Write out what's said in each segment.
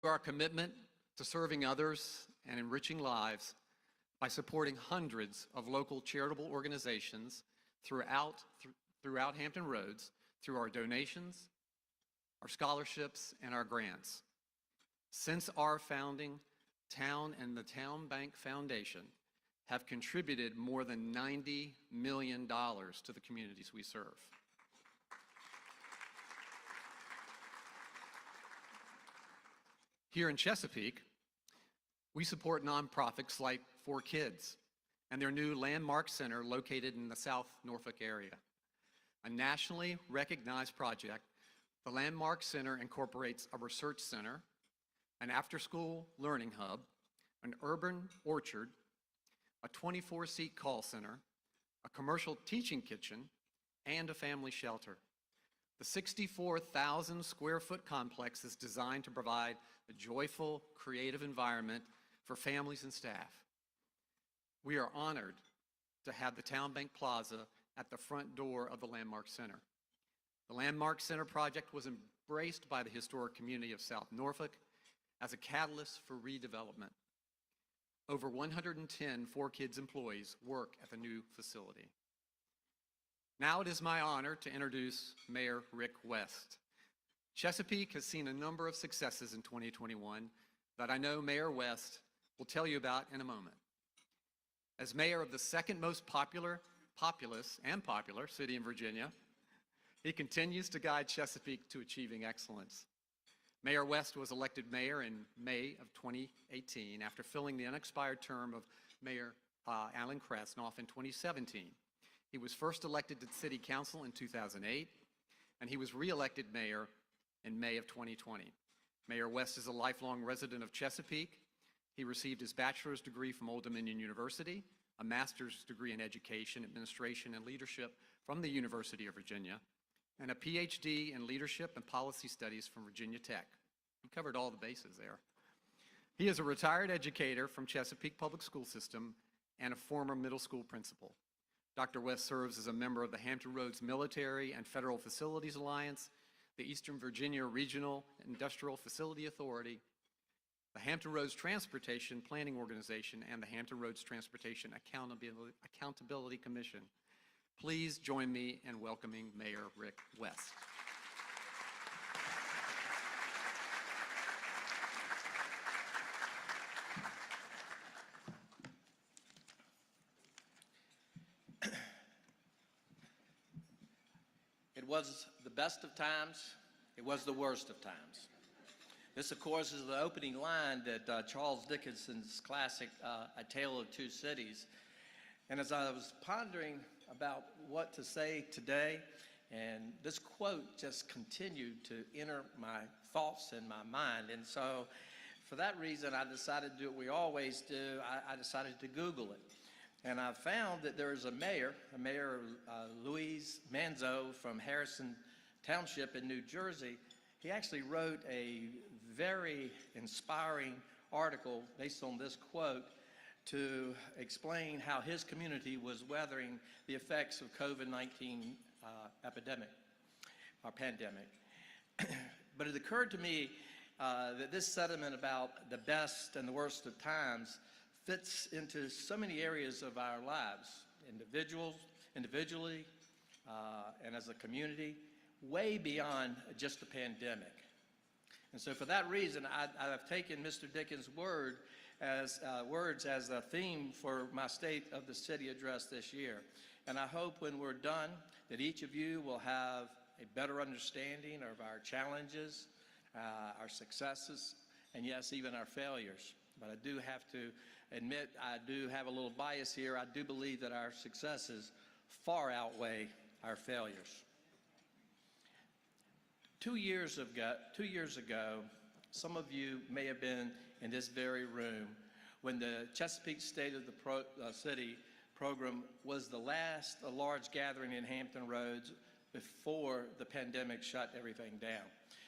Our commitment to serving others and enriching lives by supporting hundreds of local charitable organizations throughout Hampton Roads through our donations, our scholarships, and our grants. Since our founding, Town and the Town Bank Foundation have contributed more than $90 million to the communities we serve. Here in Chesapeake, we support nonprofits like 4Kids and their new Landmark Center located in the South Norfolk area. A nationally recognized project, the Landmark Center incorporates a research center, an after-school learning hub, an urban orchard, a 24-seat call center, a commercial teaching kitchen, and a family shelter. The 64,000 square foot complex is designed to provide a joyful, creative environment for families and staff. We are honored to have the Town Bank Plaza at the front door of the Landmark Center. The Landmark Center project was embraced by the historic community of South Norfolk as a catalyst for redevelopment. Over 110 4Kids employees work at the new facility. Now it is my honor to introduce Mayor Rick West. Chesapeake has seen a number of successes in 2021 that I know Mayor West will tell you about in a moment. As mayor of the second most populous city in Virginia, he continues to guide Chesapeake to achieving excellence. Mayor West was elected mayor in May of 2018 after filling the unexpired term of Mayor Alan Krasnoff in 2017. He was first elected to City Council in 2008, and he was re-elected mayor in May of 2020. Mayor West is a lifelong resident of Chesapeake. He received his bachelor's degree from Old Dominion University, a master's degree in education, administration, and leadership from the University of Virginia, and a PhD in leadership and policy studies from Virginia Tech. He covered all the bases there. He is a retired educator from Chesapeake Public School System and a former middle school principal. Dr. West serves as a member of the Hampton Roads Military and Federal Facilities Alliance, the Eastern Virginia Regional Industrial Facility Authority, the Hampton Roads Transportation Planning Organization, and the Hampton Roads Transportation Accountability Commission. Please join me in welcoming Mayor Rick West. It was the best of times, it was the worst of times. This, of course, is the opening line that Charles Dickens's classic, A Tale of Two Cities. And as I was pondering about what to say today, and this quote just continued to enter my thoughts and my mind. And so for that reason, I decided to do what we always do. I decided to Google it. And I found that there is a mayor, Louise Manzo from Harrison Township in New Jersey. He actually wrote a very inspiring article based on this quote to explain how his community was weathering the effects of COVID-19 epidemic or pandemic. But it occurred to me that this sentiment about the best and the worst of times fits into so many areas of our lives, individually, and as a community, way beyond just the pandemic. And so for that reason, I've taken Mr. Dickens' words as a theme for my State of the City address this year. And I hope when we're done that each of you will have a better understanding of our challenges, our successes, and yes, even our failures. But I do have to admit, I do have a little bias here. I do believe that our successes far outweigh our failures. 2 years ago, some of you may have been in this very room when the Chesapeake State of the City program was the last large gathering in Hampton Roads before the pandemic shut everything down.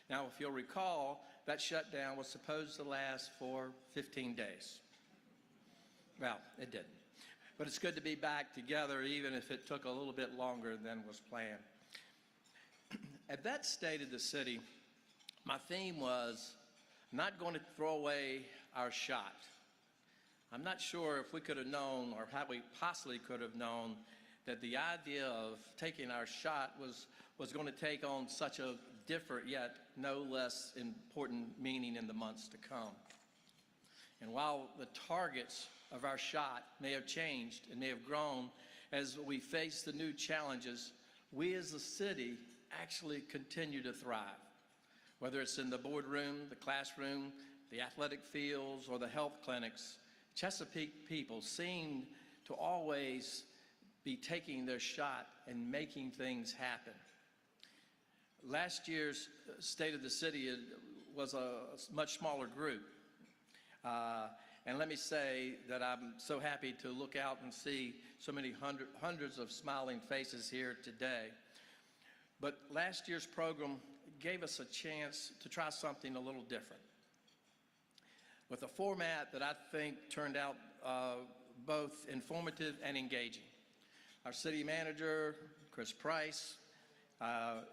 Now, if you'll recall, that shutdown was supposed to last for 15 days. Well, it didn't. But it's good to be back together, even if it took a little bit longer than was planned. At that State of the City, my theme was not going to throw away our shot. I'm not sure if we could have known, or how we possibly could have known, that the idea of taking our shot was going to take on such a different yet no less important meaning in the months to come. And while the targets of our shot may have changed and may have grown as we face the new challenges, we as a city actually continue to thrive. Whether it's in the boardroom, the classroom, the athletic fields, or the health clinics, Chesapeake people seem to always be taking their shot and making things happen. Last year's State of the City was a much smaller group. And let me say that I'm so happy to look out and see so many hundreds of smiling faces here today. But last year's program gave us a chance to try something a little different, with a format that I think turned out both informative and engaging. Our city manager, Chris Price,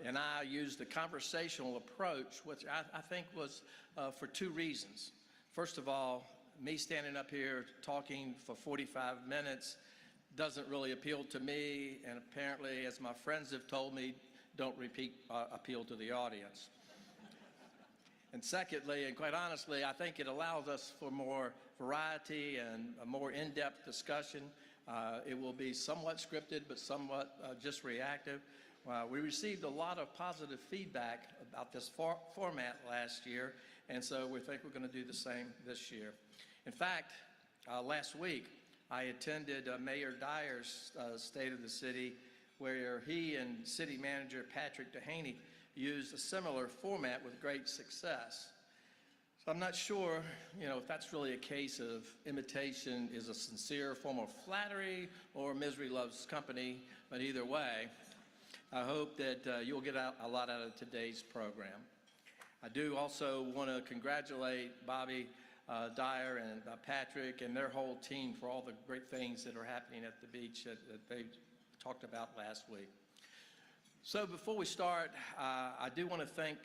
and I used a conversational approach, which I think was for two reasons. First of all, me standing up here talking for 45 minutes doesn't really appeal to me, and apparently, as my friends have told me, don't appeal to the audience. And secondly, and quite honestly, I think it allows us for more variety and a more in-depth discussion. It will be somewhat scripted, but somewhat just reactive. We received a lot of positive feedback about this format last year, and so we think we're going to do the same this year. In fact, last week, I attended Mayor Dyer's State of the City, where he and City Manager Patrick Dehaney used a similar format with great success. So I'm not sure, if that's really a case of imitation is a sincere form of flattery or misery loves company, but either way, I hope that you'll get a lot out of today's program. I do also want to congratulate Bobby Dyer and Patrick and their whole team for all the great things that are happening at the beach that they talked about last week. So before we start, I do want to thank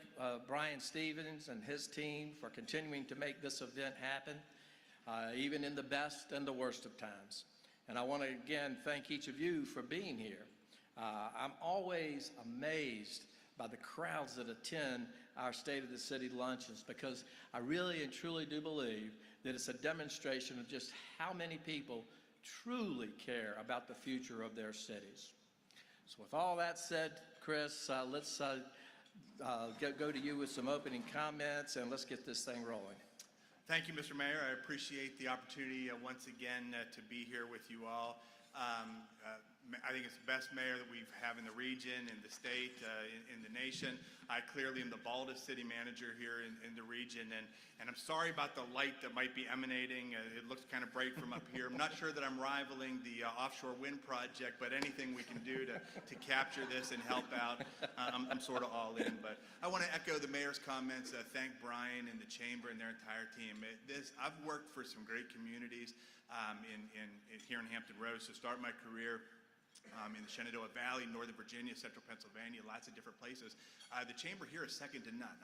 Brian Stevens and his team for continuing to make this event happen, even in the best and the worst of times. And I want to again thank each of you for being here. I'm always amazed by the crowds that attend our State of the City luncheons, because I really and truly do believe that it's a demonstration of just how many people truly care about the future of their cities. So with all that said, Chris, let's go to you with some opening comments, and let's get this thing rolling. Thank you, Mr. Mayor. I appreciate the opportunity once again to be here with you all. I think it's the best mayor that we have in the region, in the state, in the nation. I clearly am the baldest city manager here in the region, and I'm sorry about the light that might be emanating. It looks kind of bright from up here. I'm not sure that I'm rivaling the offshore wind project, but anything we can do to capture this and help out, I'm sort of all in. But I want to echo the mayor's comments, thank Brian and the chamber and their entire team. I've worked for some great communities here in Hampton Roads to start my career. In the Shenandoah Valley, Northern Virginia, Central Pennsylvania, lots of different places. The chamber here is second to none.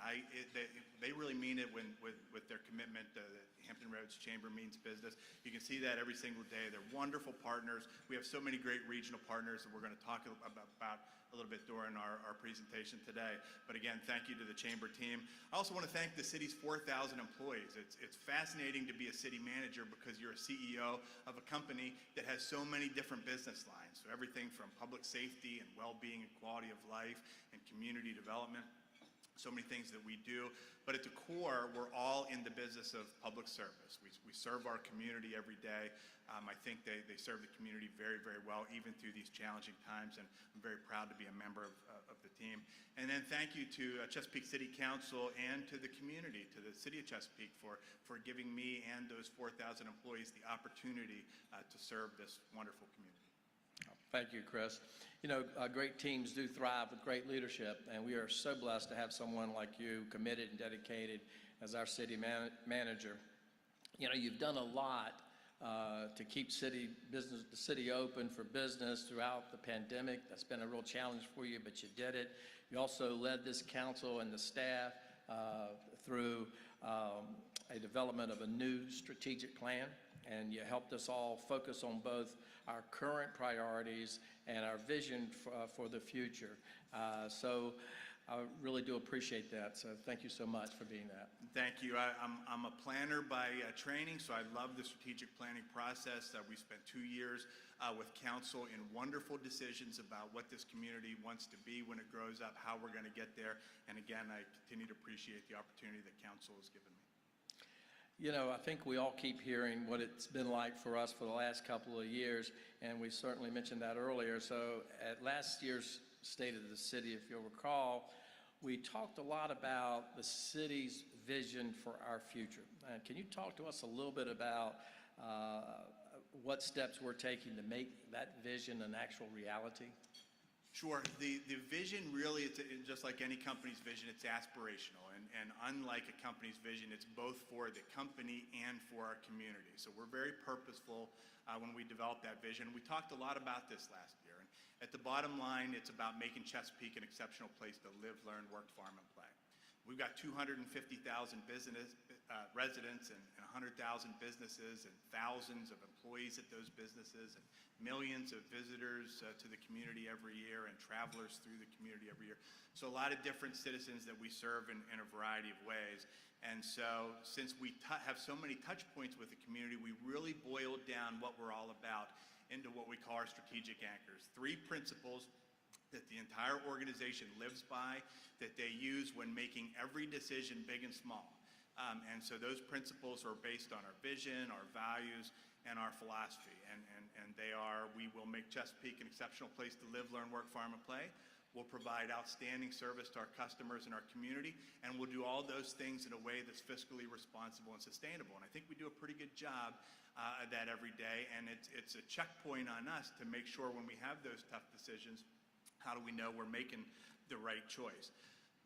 They really mean it with their commitment. The Hampton Roads Chamber means business. You can see that every single day. They're wonderful partners. We have so many great regional partners that we're going to talk about a little bit during our presentation today. But again, thank you to the chamber team. I also want to thank the city's 4,000 employees. It's fascinating to be a city manager because you're a CEO of a company that has so many different business lines. So everything from public safety and well-being and quality of life and community development. So many things that we do, but at the core, we're all in the business of public service. We serve our community every day. I think they serve the community very, very well, even through these challenging times, and I'm very proud to be a member of the team. And then thank you to Chesapeake City Council and to the community, to the city of Chesapeake for giving me and those 4,000 employees the opportunity to serve this wonderful community. Thank you, Chris. Great teams do thrive with great leadership, and we are so blessed to have someone like you committed and dedicated as our city manager. You've done a lot to keep the city open for business throughout the pandemic. That's been a real challenge for you, but you did it. You also led this council and the staff through a development of a new strategic plan, and you helped us all focus on both our current priorities and our vision for the future. So I really do appreciate that. So thank you so much for being that. Thank you. I'm a planner by training, so I love the strategic planning process. We spent 2 years with council in wonderful decisions about what this community wants to be when it grows up, how we're going to get there. And again, I continue to appreciate the opportunity that council has given me. You know, I think we all keep hearing what it's been like for us for the last couple of years, and we certainly mentioned that earlier. So at last year's State of the City, if you'll recall, we talked a lot about the city's vision for our future. Can you talk to us a little bit about what steps we're taking to make that vision an actual reality? Sure. The vision really, it's just like any company's vision, it's aspirational. And unlike a company's vision, it's both for the company and for our community. So we're very purposeful when we develop that vision. We talked a lot about this last year. And at the bottom line, it's about making Chesapeake an exceptional place to live, learn, work, farm, and play. We've got 250,000 residents and 100,000 businesses and thousands of employees at those businesses and millions of visitors to the community every year and travelers through the community every year. So a lot of different citizens that we serve in a variety of ways. And so since we have so many touch points with the community, we really boiled down what we're all about into what we call our strategic anchors. 3 principles that the entire organization lives by, that they use when making every decision, big and small. And so those principles are based on our vision, our values, and our philosophy. And they are, we will make Chesapeake an exceptional place to live, learn, work, farm, and play. We'll provide outstanding service to our customers and our community, and we'll do all those things in a way that's fiscally responsible and sustainable. And I think we do a pretty good job of that every day, and it's a checkpoint on us to make sure when we have those tough decisions, how do we know we're making the right choice?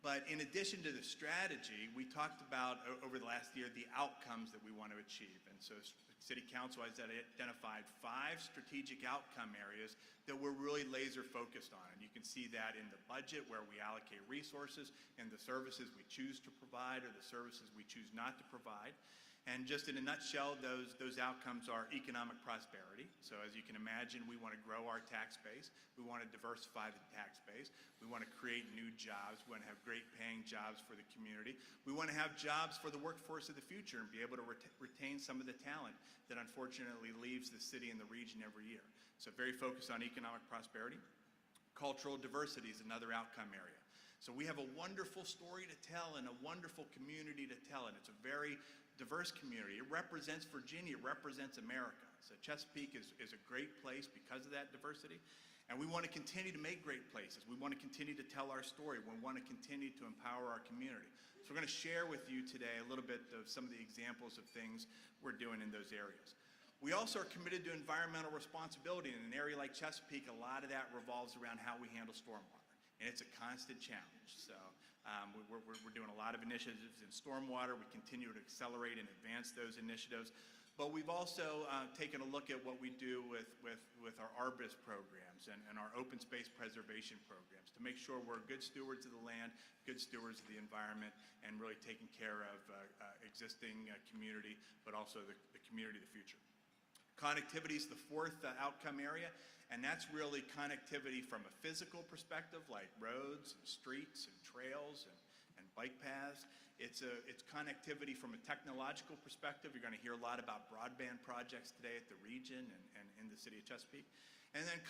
But in addition to the strategy, we talked about over the last year the outcomes that we want to achieve. And so City Council has identified 5 strategic outcome areas that we're really laser focused on. And you can see that in the budget where we allocate resources and the services we choose to provide or the services we choose not to provide. And just in a nutshell, those outcomes are economic prosperity. So as you can imagine, we want to grow our tax base. We want to diversify the tax base. We want to create new jobs. We want to have great paying jobs for the community. We want to have jobs for the workforce of the future and be able to retain some of the talent that unfortunately leaves the city and the region every year. So very focused on economic prosperity. Cultural diversity is another outcome area. So we have a wonderful story to tell and a wonderful community to tell, and it's a very diverse community. It represents Virginia, it represents America. So Chesapeake is a great place because of that diversity, and we want to continue to make great places. We want to continue to tell our story. We want to continue to empower our community. So we're going to share with you today a little bit of some of the examples of things we're doing in those areas. We also are committed to environmental responsibility. In an area like Chesapeake, a lot of that revolves around how we handle stormwater, and it's a constant challenge. So we're doing a lot of initiatives in stormwater. We continue to accelerate and advance those initiatives. But we've also taken a look at what we do with our arborist programs and our open space preservation programs to make sure we're good stewards of the land, good stewards of the environment, and really taking care of existing community, but also the community of the future. Connectivity is the 4th outcome area, and that's really connectivity from a physical perspective, like roads and streets and trails and bike paths. It's connectivity from a technological perspective. You're going to hear a lot about broadband projects today at the region and in the city of Chesapeake. And then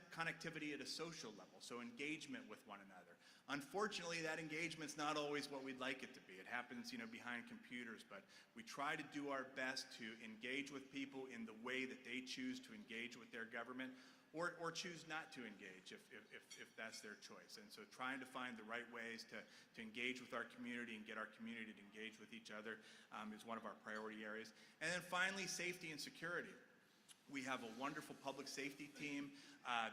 connectivity at a social level, so engagement with one another. Unfortunately, that engagement's not always what we'd like it to be. It happens, behind computers, but we try to do our best to engage with people in the way that they choose to engage with their government, or choose not to engage if that's their choice. And so trying to find the right ways to engage with our community and get our community to engage with each other is one of our priority areas. And then finally, safety and security. We have a wonderful public safety team.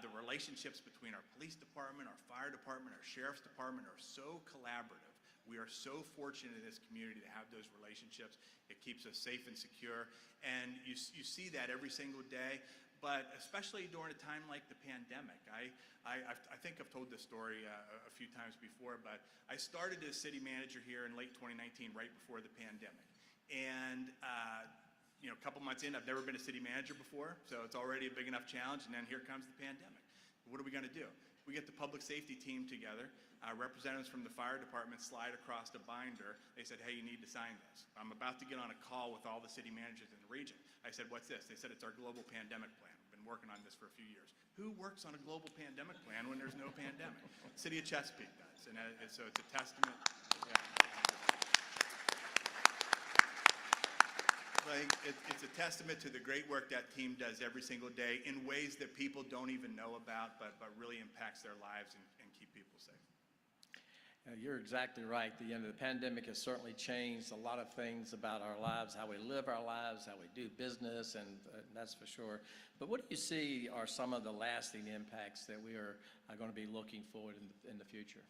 The relationships between our police department, our fire department, our sheriff's department are so collaborative. We are so fortunate in this community to have those relationships. It keeps us safe and secure. And you see that every single day. but especially during a time like the pandemic. I think I've told this story a few times before, but I started as city manager here in late 2019, right before the pandemic. And a couple months in, I've never been a city manager before, so it's already a big enough challenge, and then here comes the pandemic. What are we going to do? We get the public safety team together. Representatives from the fire department slide across a binder. They said, hey, you need to sign this. I'm about to get on a call with all the city managers in the region. I said, what's this? They said, it's our global pandemic plan. We've been working on this for a few years. Who works on a global pandemic plan when there's no pandemic? City of Chesapeake does. And so it's a testament. Yeah. It's a testament to the great work that team does every single day in ways that people don't even know about, but really impacts their lives and keep people safe. You're exactly right. The pandemic has certainly changed a lot of things about our lives, how we live our lives, how we do business, and that's for sure. But what do you see are some of the lasting impacts that we are going to be looking forward in the future?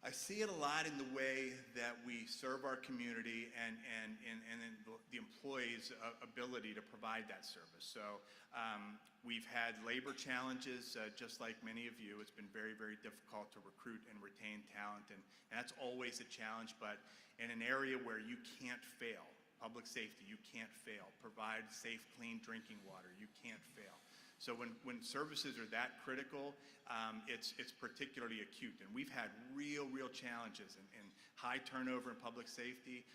I see it a lot in the way that we serve our community and in the employees' ability to provide that service. So we've had labor challenges, just like many of you. It's been very, very difficult to recruit and retain talent, and that's always a challenge. But in an area where you can't fail, public safety, you can't fail. Provide safe, clean drinking water, you can't fail. So when services are that critical, it's particularly acute. And we've had real challenges in high turnover in public safety,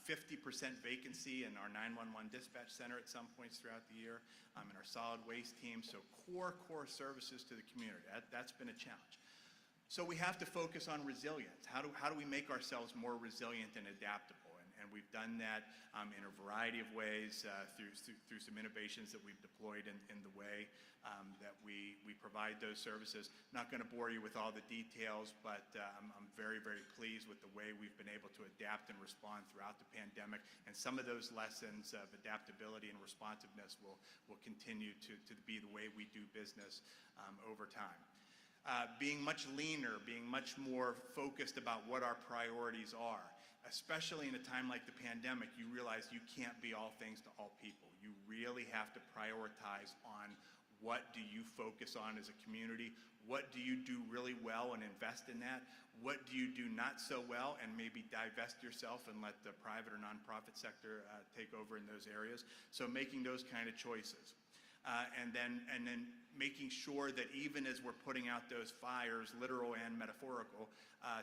50% vacancy in our 911 dispatch center at some points throughout the year, in our solid waste team. So core services to the community. That's been a challenge. So we have to focus on resilience. How do we make ourselves more resilient and adaptable? And we've done that in a variety of ways through some innovations that we've deployed in the way that we provide those services. Not going to bore you with all the details, but I'm very pleased with the way we've been able to adapt and respond throughout the pandemic. And some of those lessons of adaptability and responsiveness will continue to be the way we do business over time. Being much leaner, being much more focused about what our priorities are. Especially in a time like the pandemic, you realize you can't be all things to all people. You really have to prioritize on what do you focus on as a community, what do you do really well and invest in that, what do you do not so well and maybe divest yourself and let the private or nonprofit sector take over in those areas. So making those kind of choices. And then making sure that even as we're putting out those fires, literal and metaphorical,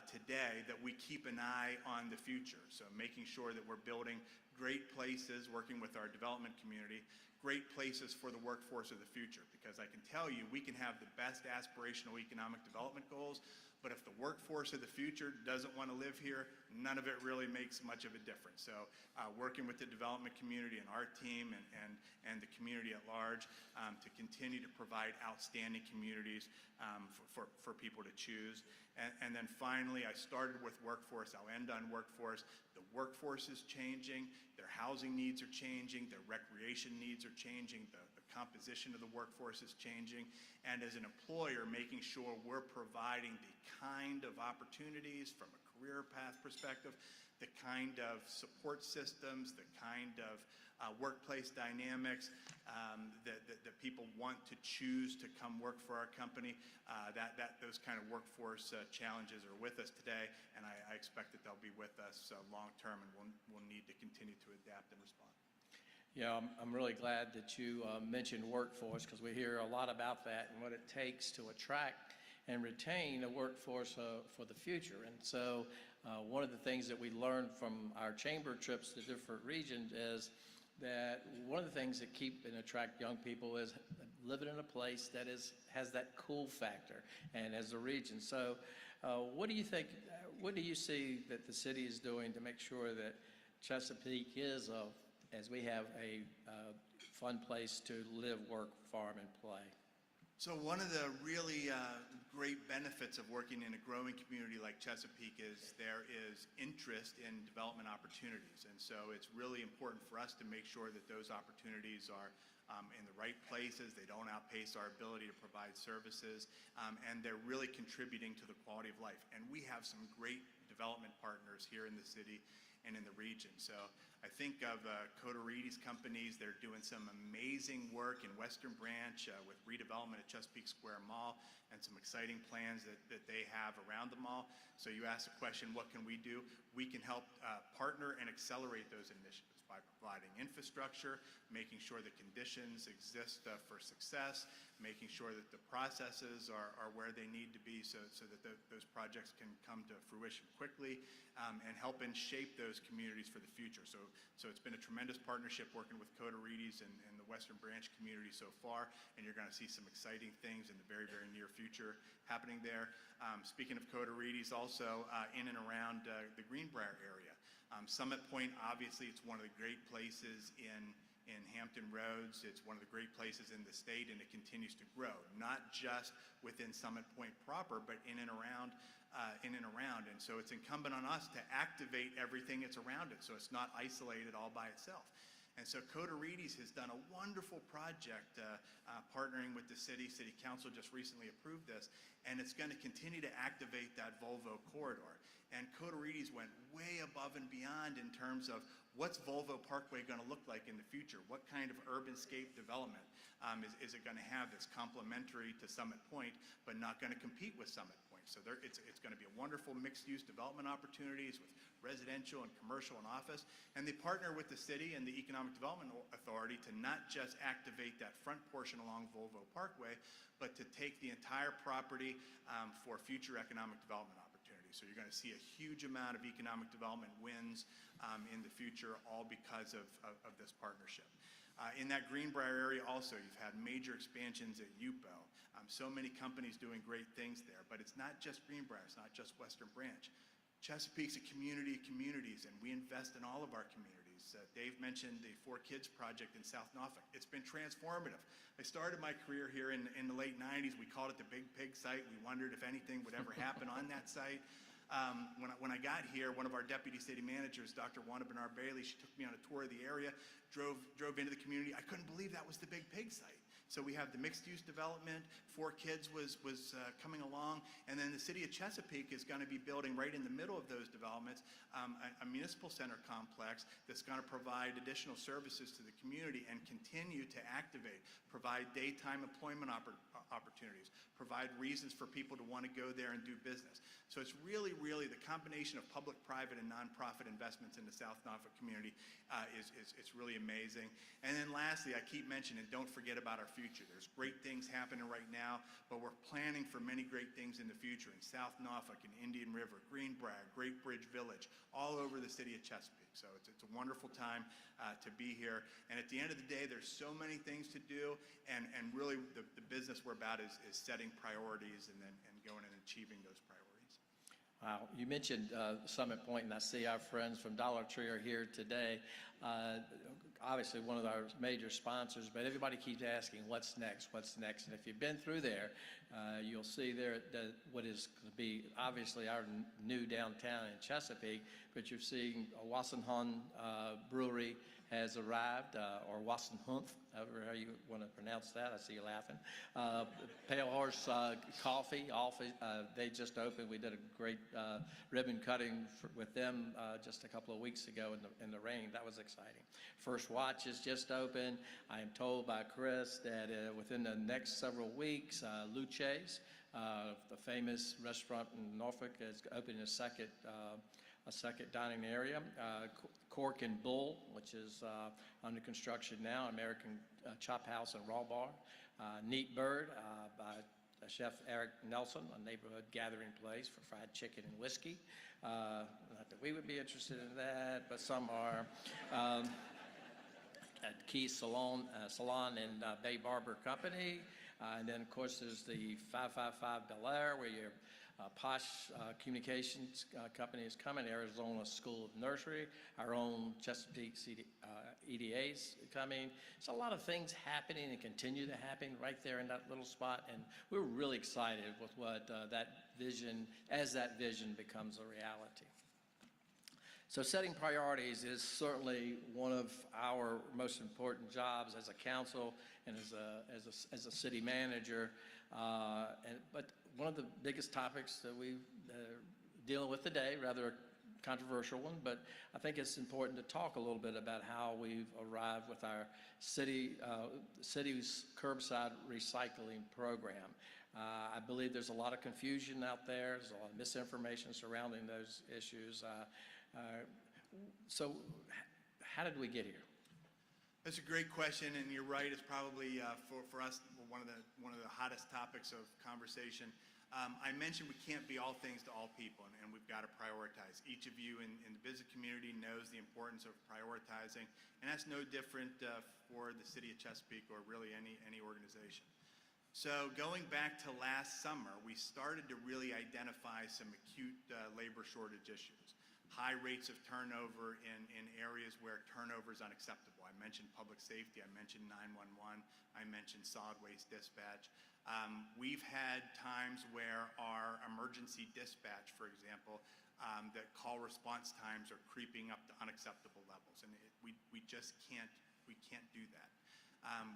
today, that we keep an eye on the future. So making sure that we're building great places, working with our development community, great places for the workforce of the future. Because I can tell you, we can have the best aspirational economic development goals, but if the workforce of the future doesn't want to live here, none of it really makes much of a difference. So working with the development community and our team and the community at large to continue to provide outstanding communities for people to choose. And then finally, I started with workforce. I'll end on workforce. The workforce is changing. Their housing needs are changing. Their recreation needs are changing. The composition of the workforce is changing. And as an employer, making sure we're providing the kind of opportunities from a career path perspective, the kind of support systems, the kind of workplace dynamics that people want to choose to come work for our company. Those kind of workforce challenges are with us today, and I expect that they'll be with us long term, and we'll need to continue to adapt and respond. Yeah, I'm really glad that you mentioned workforce, because we hear a lot about that and what it takes to attract and retain a workforce for the future. And so one of the things that we learned from our chamber trips to different regions is that one of the things that keep and attract young people is living in a place that has that cool factor, and as a region. So what do you think, what do you see that the city is doing to make sure that Chesapeake is as we have a fun place to live, work, farm, and play? So one of the really great benefits of working in a growing community like Chesapeake is there is interest in development opportunities. And so it's really important for us to make sure that those opportunities are in the right places, they don't outpace our ability to provide services, and they're really contributing to the quality of life. And we have some great development partners here in the city, and in the region. So I think of Coterides companies. They're doing some amazing work in Western Branch with redevelopment at Chesapeake Square Mall and some exciting plans that they have around the mall. So you asked the question, what can we do? We can help partner and accelerate those initiatives by providing infrastructure, making sure the conditions exist for success, making sure that the processes are where they need to be so that those projects can come to fruition quickly, and helping shape those communities for the future. So it's been a tremendous partnership working with Coterides and the Western Branch community so far, and you're going to see some exciting things in the very, very near future happening there. Speaking of Coterides, also in and around the Greenbrier area. Summit Point, obviously, it's one of the great places in Hampton Roads. It's one of the great places in the state, and it continues to grow, not just within Summit Point proper, but in and around. And so it's incumbent on us to activate everything that's around it, so it's not isolated all by itself. And so Coterides has done a wonderful project partnering with the city. City Council just recently approved this, and it's going to continue to activate that Volvo corridor. And Coterides went way above and beyond in terms of what's Volvo Parkway going to look like in the future? What kind of urbanscape development is it going to have that's complementary to Summit Point, but not going to compete with Summit Point? So it's going to be a wonderful mixed-use development opportunities with residential and commercial and office. And they partner with the city and the Economic Development Authority to not just activate that front portion along Volvo Parkway, but to take the entire property for future economic development opportunities. So you're going to see a huge amount of economic development wins in the future, all because of this partnership. In that Greenbrier area also, you've had major expansions at UPO. So many companies doing great things there, but it's not just Greenbrier, it's not just Western Branch. Chesapeake's a community of communities, and we invest in all of our communities. Dave mentioned the 4 Kids project in South Norfolk. It's been transformative. I started my career here in the late 90s. We called it the Big Pig site. We wondered if anything would ever happen on that site. When I got here, one of our deputy city managers, Dr. Wanda Bernard Bailey, she took me on a tour of the area, drove into the community. I couldn't believe that was the Big Pig site. So we have the mixed-use development. 4 Kids was coming along, and then the city of Chesapeake is going to be building right in the middle of those developments a municipal center complex that's going to provide additional services to the community and continue to activate, provide daytime employment opportunities, provide reasons for people to want to go there and do business. So it's really, really the combination of public, private, and nonprofit investments in the South Norfolk community it's really amazing. And then lastly, I keep mentioning, don't forget about our future. There's great things happening right now, but we're planning for many great things in the future in South Norfolk, in Indian River, Greenbrier, Great Bridge Village, all over the city of Chesapeake. So it's a wonderful time to be here. And at the end of the day, there's so many things to do, and really the business we're about is setting priorities and going and achieving those priorities. Wow, you mentioned Summit Point, and I see our friends from Dollar Tree are here today. Obviously one of our major sponsors, but everybody keeps asking, what's next, what's next? And if you've been through there, you'll see there that what is going to be obviously our new downtown in Chesapeake, but you're seeing Wassenhun Brewery has arrived, or Wassenhunth, however how you want to pronounce that. I see you laughing. Pale Horse Coffee, they just opened. We did a great ribbon cutting with them just a couple of weeks ago in the rain. That was exciting. First Watch is just open. I am told by Chris that within the next several weeks, Luce's, the famous restaurant in Norfolk, is opening a second dining area. Cork and Bull, which is under construction now, American Chop House and Raw Bar. Neat Bird by Chef Eric Nelson, a neighborhood gathering place for fried chicken and whiskey. Not that we would be interested in that, but some are. At Key Salon and Bay Barber Company. And then, of course, there's the 555 Bel Air, where your Posh Communications Company is coming, Arizona School of Nursery, our own Chesapeake EDA is coming. So a lot of things happening and continue to happen right there in that little spot, and we're really excited with what that vision becomes a reality. So setting priorities is certainly one of our most important jobs as a council and as a city manager. But one of the biggest topics that we're dealing with today, rather controversial one, but I think it's important to talk a little bit about how we've arrived with our city's curbside recycling program. I believe there's a lot of confusion out there. There's a lot of misinformation surrounding those issues. So how did we get here? That's a great question, and you're right. It's probably for us one of the hottest topics of conversation. I mentioned we can't be all things to all people, and we've got to prioritize. Each of you in the business community knows the importance of prioritizing, and that's no different for the city of Chesapeake or really any organization. So going back to last summer, we started to really identify some acute labor shortage issues. High rates of turnover in areas where turnover is unacceptable. I mentioned public safety, I mentioned 911, I mentioned solid waste dispatch. We've had times where our emergency dispatch, for example, that call response times are creeping up to unacceptable levels, and we just can't do that.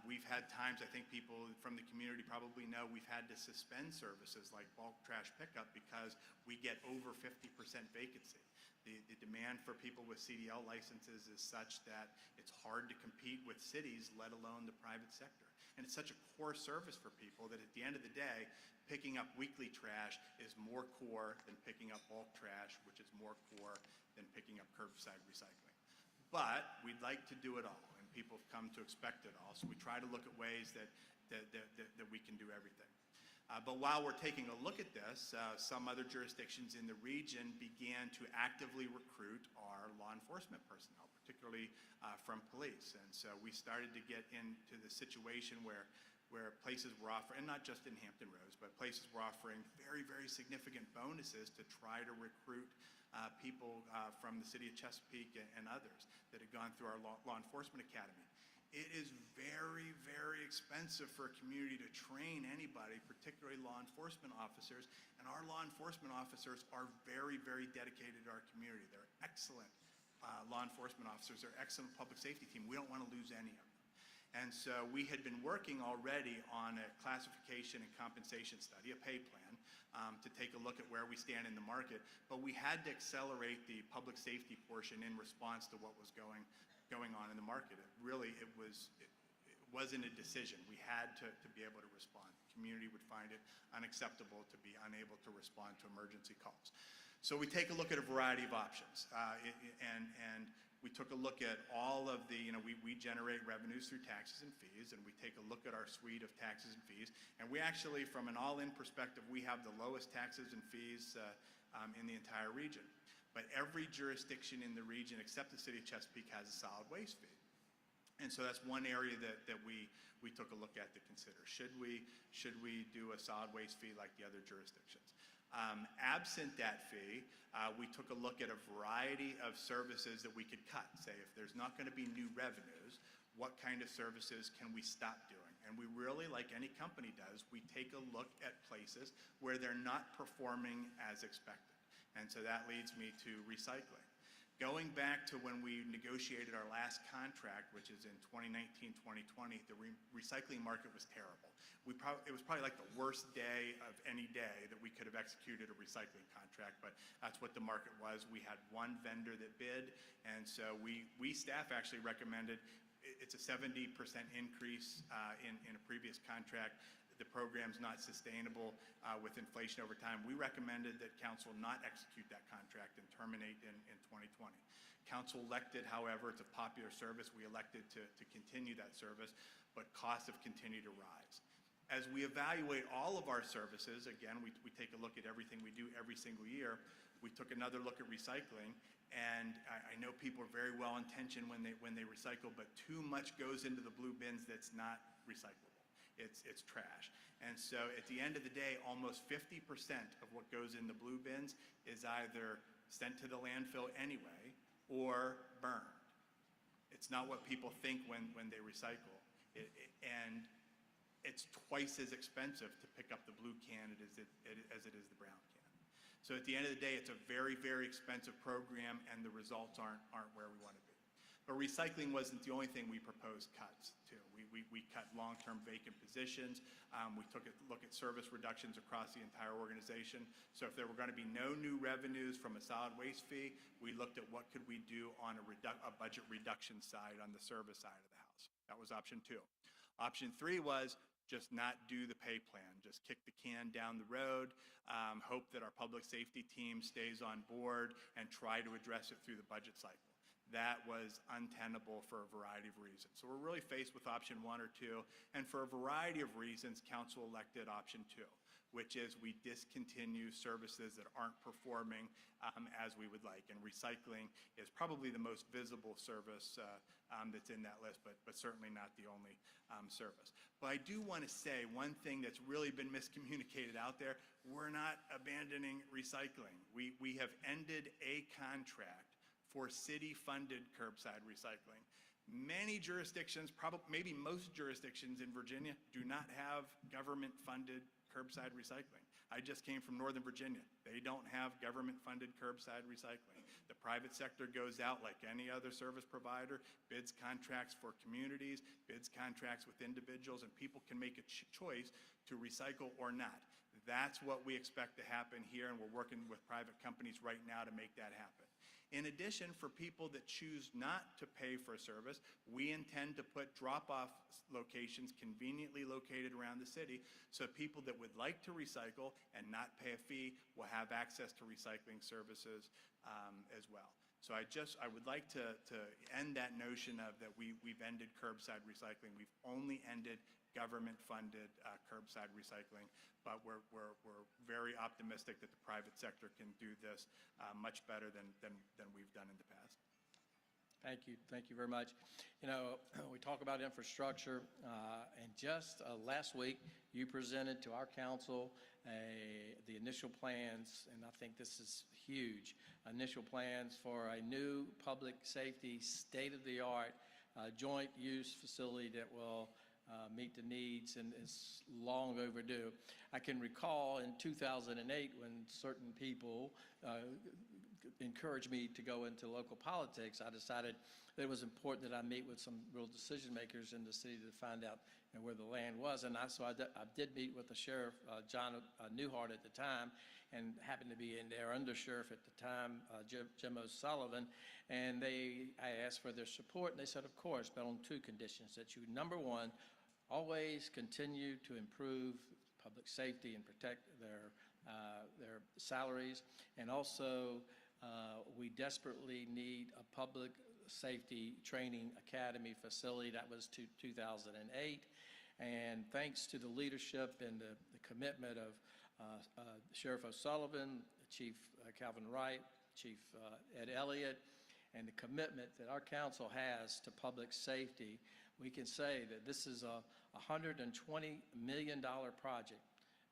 We've had times, I think people from the community probably know, we've had to suspend services like bulk trash pickup because we get over 50% vacancy. The demand for people with CDL licenses is such that it's hard to compete with cities, let alone the private sector. And it's such a core service for people that at the end of the day, picking up weekly trash is more core than picking up bulk trash, which is more core than picking up curbside recycling. But we'd like to do it all, and people have come to expect it all. So we try to look at ways that we can do everything. But while we're taking a look at this, some other jurisdictions in the region began to actively recruit our law enforcement personnel, particularly from police. And so we started to get into the situation where places were offering, and not just in Hampton Roads, but places were offering very, very significant bonuses to try to recruit people from the city of Chesapeake and others that had gone through our law enforcement academy. It is very, very expensive for a community to train anybody, particularly law enforcement officers, and our law enforcement officers are very, very dedicated to our community. They're excellent law enforcement officers. They're excellent public safety team. We don't want to lose any of them. And so we had been working already on a classification and compensation study, a pay plan, to take a look at where we stand in the market, but we had to accelerate the public safety portion in response to what was going on in the market. It wasn't a decision. We had to be able to respond. The community would find it unacceptable to be unable to respond to emergency calls. So we take a look at a variety of options, and we took a look at all of the, we generate revenues through taxes and fees, and we take a look at our suite of taxes and fees, and we actually, from an all-in perspective, we have the lowest taxes and fees in the entire region. But every jurisdiction in the region except the city of Chesapeake has a solid waste fee. And so that's one area that we took a look at to consider. Should we do a solid waste fee like the other jurisdictions? Absent that fee, we took a look at a variety of services that we could cut. Say, if there's not going to be new revenues, what kind of services can we stop doing? And we really, like any company does, we take a look at places where they're not performing as expected. And so that leads me to recycling. Going back to when we negotiated our last contract, which is in 2019, 2020, the recycling market was terrible. It was probably like the worst day of any day that we could have executed a recycling contract, but that's what the market was. We had one vendor that bid, and so we staff actually recommended, it's a 70% increase in a previous contract. The program's not sustainable with inflation over time. We recommended that council not execute that contract and terminate in 2020. Council elected, however, it's a popular service. We elected to continue that service, but costs have continued to rise. As we evaluate all of our services, again, we take a look at everything we do every single year. We took another look at recycling, and I know people are very well intentioned when they recycle, but too much goes into the blue bins that's not recyclable. It's trash. And so at the end of the day, almost 50% of what goes in the blue bins is either sent to the landfill anyway or burned. It's not what people think when they recycle. And it's twice as expensive to pick up the blue can as it is the brown can. So at the end of the day, it's a very, very expensive program, and the results aren't where we want to be. But recycling wasn't the only thing we proposed cuts to. We cut long-term vacant positions. We took a look at service reductions across the entire organization. So if there were going to be no new revenues from a solid waste fee, we looked at what could we do on a budget reduction side on the service side of the house. That was option 2. Option 3 was just not do the pay plan, just kick the can down the road, hope that our public safety team stays on board and try to address it through the budget cycle. That was untenable for a variety of reasons. So we're really faced with option 1 or 2, and for a variety of reasons, council elected option 2, which is we discontinue services that aren't performing as we would like. And recycling is probably the most visible service that's in that list, but certainly not the only service. But I do want to say one thing that's really been miscommunicated out there: we're not abandoning recycling. We have ended a contract for city-funded curbside recycling. Many jurisdictions, probably maybe most jurisdictions in Virginia, do not have government-funded curbside recycling. I just came from Northern Virginia. They don't have government-funded curbside recycling. The private sector goes out like any other service provider, bids contracts for communities, bids contracts with individuals, and people can make a choice to recycle or not. That's what we expect to happen here, and we're working with private companies right now to make that happen. In addition, for people that choose not to pay for a service, we intend to put drop-off locations conveniently located around the city so people that would like to recycle and not pay a fee will have access to recycling services as well. So I would like to end that notion of that we've ended curbside recycling. We've only ended government-funded curbside recycling, but we're very optimistic that the private sector can do this much better than we've done in the past. Thank you very much. You know, we talk about infrastructure, and just last week you presented to our council the initial plans, and I think this is huge, initial plans for a new public safety state-of-the-art joint use facility that will meet the needs, and is long overdue. I can recall in 2008 when certain people encouraged me to go into local politics. I decided that it was important that I meet with some real decision makers in the city to find out where the land was. And so I did meet with the sheriff, John Newhart at the time, and happened to be in their undersheriff at the time, Jim O'Sullivan. And I asked for their support, and they said, of course, but on 2 conditions: that you, number 1, always continue to improve public safety and protect their salaries, and also we desperately need a public safety training academy facility. That was 2008, and thanks to the leadership and the commitment of Sheriff O'Sullivan, Chief Calvin Wright, Chief Ed Elliott, and the commitment that our council has to public safety, we can say that this is a $120 million project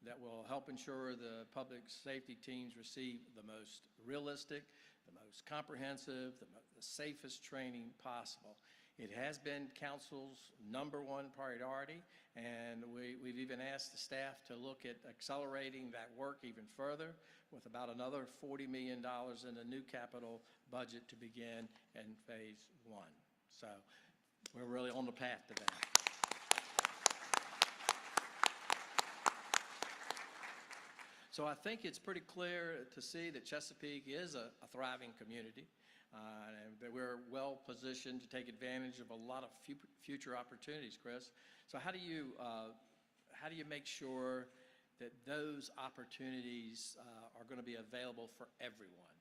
that will help ensure the public safety teams receive the most realistic, the most comprehensive, the safest training possible. It has been council's number 1 priority, and we've even asked the staff to look at accelerating that work even further with about another $40 million in the new capital budget to begin in phase 1. So we're really on the path to that. So I think it's pretty clear to see that Chesapeake is a thriving community, and that we're well positioned to take advantage of a lot of future opportunities, Chris. So how do you make sure that those opportunities are going to be available for everyone?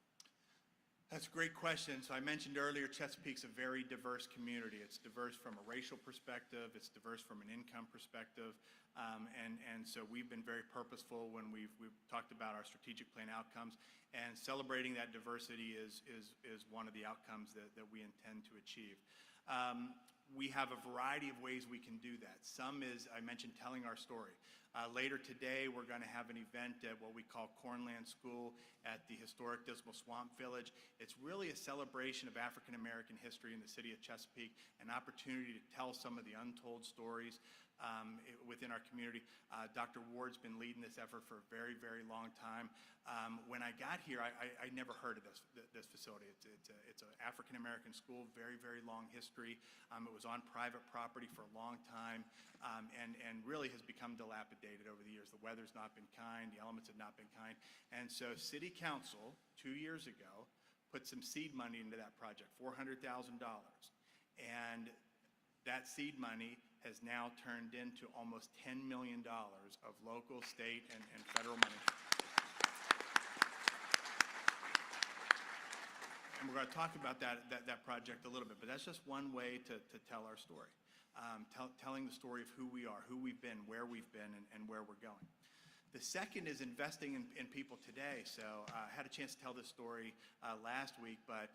That's a great question. So I mentioned earlier, Chesapeake's a very diverse community. It's diverse from a racial perspective. It's diverse from an income perspective. And so we've been very purposeful when we've talked about our strategic plan outcomes, and celebrating that diversity is one of the outcomes that we intend to achieve. We have a variety of ways we can do that. Some is, I mentioned, telling our story. Later today, we're going to have an event at what we call Cornland School at the historic Dismal Swamp Village. It's really a celebration of African American history in the city of Chesapeake, an opportunity to tell some of the untold stories within our community. Dr. Ward's been leading this effort for a very, very long time. When I got here, I never heard of this facility. It's an African American school, very, very long history. It was on private property for a long time, and really has become dilapidated over the years. The weather's not been kind, the elements have not been kind. And so City Council, 2 years ago, put some seed money into that project, $400,000. And that seed money has now turned into almost $10 million of local, state, and federal money. And we're going to talk about that project a little bit, but that's just one way to tell our story. Telling the story of who we are, who we've been, where we've been, and where we're going. The second is investing in people today. So I had a chance to tell this story last week, but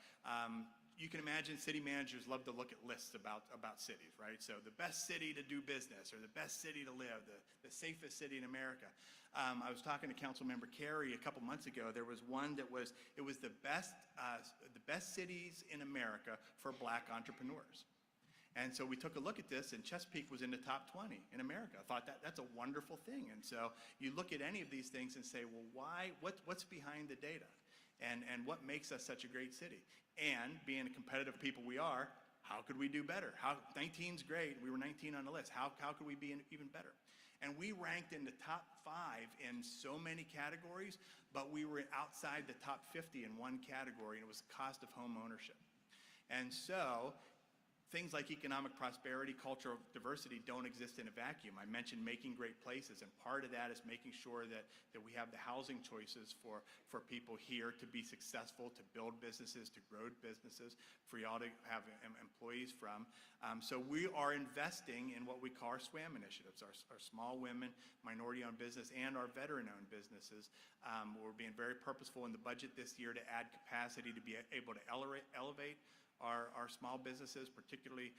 you can imagine city managers love to look at lists about cities, right? So the best city to do business, or the best city to live, the safest city in America. I was talking to Councilmember Carey a couple months ago. There was one that was the best cities in America for Black entrepreneurs. And so we took a look at this, and Chesapeake was in the top 20 in America. I thought that's a wonderful thing. And so you look at any of these things and say, well, why? What's behind the data? And what makes us such a great city? And being the competitive people we are, how could we do better? 19's great. We were 19 on the list. How could we be even better? And we ranked in the top 5 in so many categories, but we were outside the top 50 in one category, and it was the cost of home ownership. And so things like economic prosperity, cultural diversity don't exist in a vacuum. I mentioned making great places, and part of that is making sure that we have the housing choices for people here to be successful, to build businesses, to grow businesses, for y'all to have employees from. So we are investing in what we call our SWAM initiatives, our small women, minority-owned business, and our veteran-owned businesses. We're being very purposeful in the budget this year to add capacity to be able to elevate our small businesses, particularly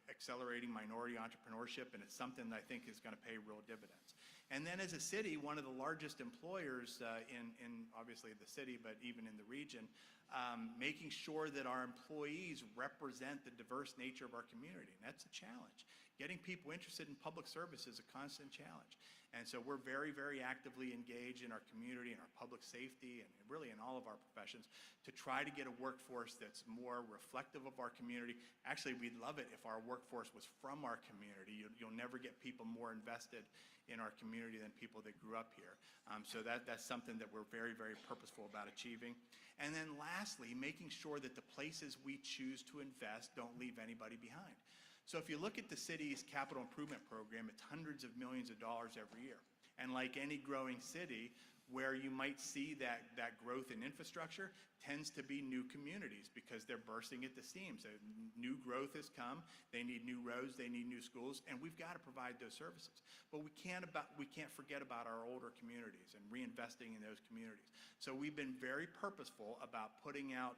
accelerating minority entrepreneurship, and it's something that I think is going to pay real dividends. And then as a city, one of the largest employers in obviously the city, but even in the region, making sure that our employees represent the diverse nature of our community, and that's a challenge. Getting people interested in public service is a constant challenge. And so we're very, very actively engaged in our community and our public safety and really in all of our professions to try to get a workforce that's more reflective of our community. Actually, we'd love it if our workforce was from our community. You'll never get people more invested in our community than people that grew up here. So that's something that we're very, very purposeful about achieving. And then lastly, making sure that the places we choose to invest don't leave anybody behind. So if you look at the city's capital improvement program, it's hundreds of millions of dollars every year. And like any growing city, where you might see that growth in infrastructure tends to be new communities because they're bursting at the seams. So new growth has come, they need new roads, they need new schools, and we've got to provide those services. But we can't forget about our older communities and reinvesting in those communities. So we've been very purposeful about putting out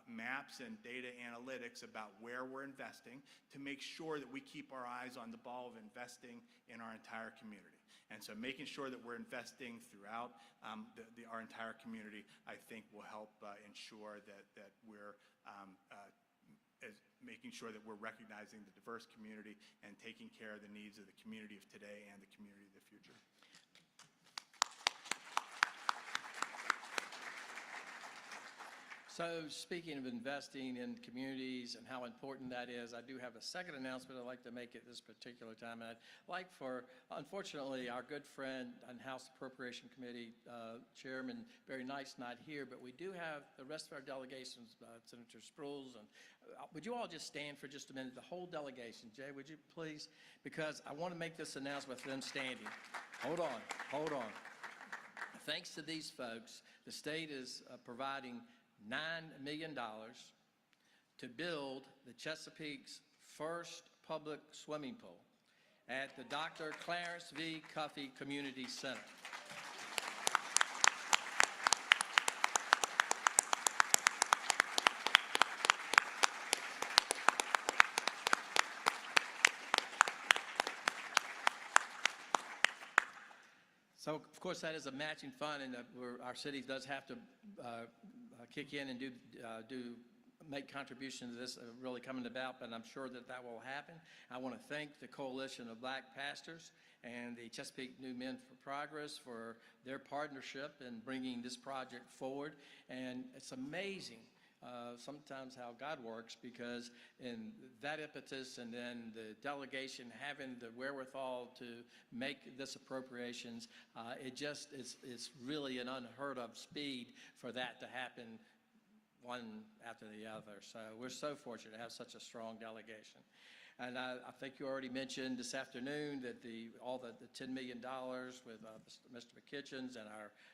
maps and data analytics about where we're investing to make sure that we keep our eyes on the ball of investing in our entire community. And so making sure that we're investing throughout our entire community, I think will help ensure that we're making sure that we're recognizing the diverse community and taking care of the needs of the community of today and the community of the future. So speaking of investing in communities and how important that is, I do have a second announcement I'd like to make at this particular time. And I'd like for, unfortunately, our good friend and House Appropriation Committee Chairman Barry Knight's not here, but we do have the rest of our delegations, Senator Spruills, and would you all just stand for just a minute, the whole delegation. Jay, would you please? Because I want to make this announcement with them standing. Hold on. Thanks to these folks, the state is providing $9 million to build the Chesapeake's first public swimming pool at the Dr. Clarence V. Cuffey Community Center. So, of course, that is a matching fund, and our city does have to kick in and make contributions to this really coming about, but I'm sure that will happen. I want to thank the Coalition of Black Pastors and the Chesapeake New Men for Progress for their partnership in bringing this project forward. And it's amazing sometimes how God works, because in that impetus and then the delegation having the wherewithal to make this appropriations, it's really an unheard of speed for that to happen one after the other. So we're so fortunate to have such a strong delegation. And I think you already mentioned this afternoon that all the $10 million with Mr. McKitchen's and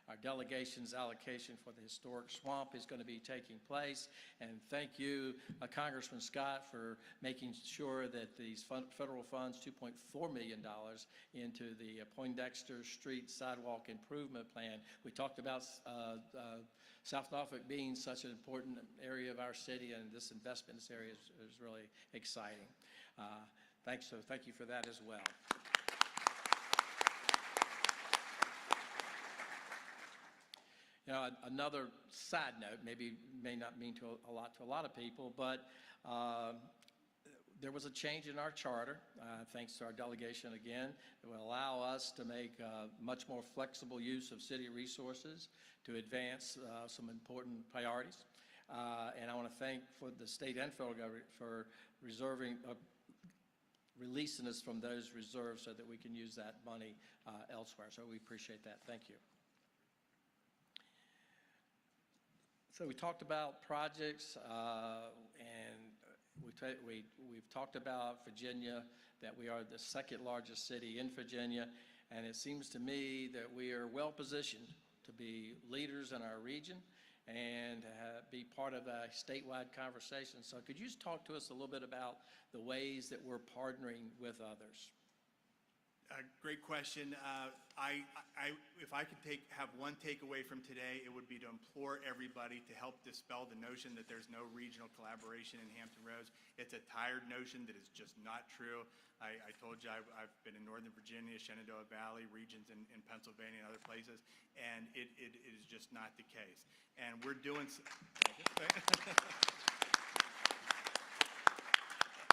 our delegation's allocation for the historic swamp is going to be taking place. And thank you, Congressman Scott, for making sure that these federal funds, $2.4 million, into the Poindexter Street Sidewalk Improvement Plan. We talked about South Norfolk being such an important area of our city, and this investment in this area is really exciting. Thank you for that as well. You know, another side note, may not mean a lot to a lot of people, but there was a change in our charter, thanks to our delegation again, that will allow us to make much more flexible use of city resources to advance some important priorities. And I want to thank the state and federal government for releasing us from those reserves so that we can use that money elsewhere. So we appreciate that. Thank you. So we talked about projects, and we've talked about Virginia, that we are the second largest city in Virginia, and it seems to me that we are well positioned to be leaders in our region and be part of a statewide conversation. So could you just talk to us a little bit about the ways that we're partnering with others? Great question. If I could have one takeaway from today, it would be to implore everybody to help dispel the notion that there's no regional collaboration in Hampton Roads. It's a tired notion that is just not true. I told you I've been in Northern Virginia, Shenandoah Valley, regions in Pennsylvania and other places, and it is just not the case. And we're doing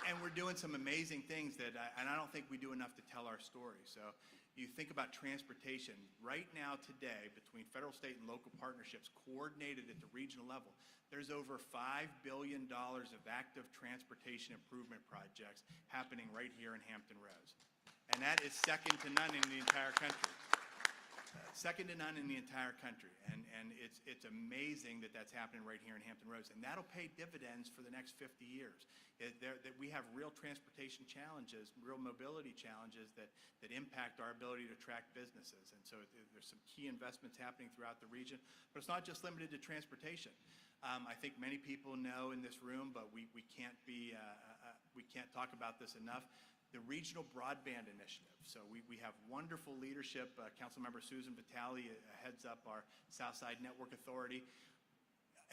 and we're doing some amazing things that, and I don't think we do enough to tell our story. So you think about transportation. Right now today, between federal, state, and local partnerships coordinated at the regional level, there's over $5 billion of active transportation improvement projects happening right here in Hampton Roads. And that is second to none in the entire country. Second to none in the entire country. And it's amazing that that's happening right here in Hampton Roads. And that'll pay dividends for the next 50 years. That we have real transportation challenges, real mobility challenges that impact our ability to attract businesses. And so there's some key investments happening throughout the region. But it's not just limited to transportation. I think many people know in this room, but we can't talk about this enough. The Regional Broadband Initiative. So we have wonderful leadership. Councilmember Susan Vitale heads up our Southside Network Authority.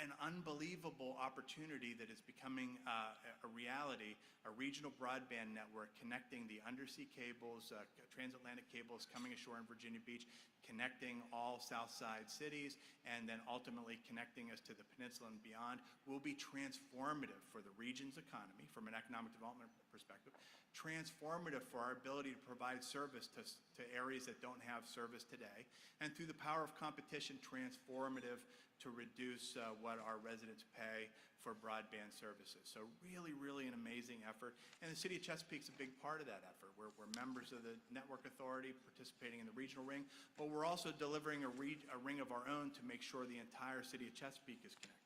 An unbelievable opportunity that is becoming a reality, a regional broadband network connecting the undersea cables, transatlantic cables coming ashore in Virginia Beach, connecting all Southside cities, and then ultimately connecting us to the peninsula and beyond, will be transformative for the region's economy from an economic development perspective, transformative for our ability to provide service to areas that don't have service today, and through the power of competition, transformative to reduce what our residents pay for broadband services. So really, really an amazing effort. And the City of Chesapeake's a big part of that effort. We're members of the Network Authority, participating in the regional ring, but we're also delivering a ring of our own to make sure the entire City of Chesapeake is connected.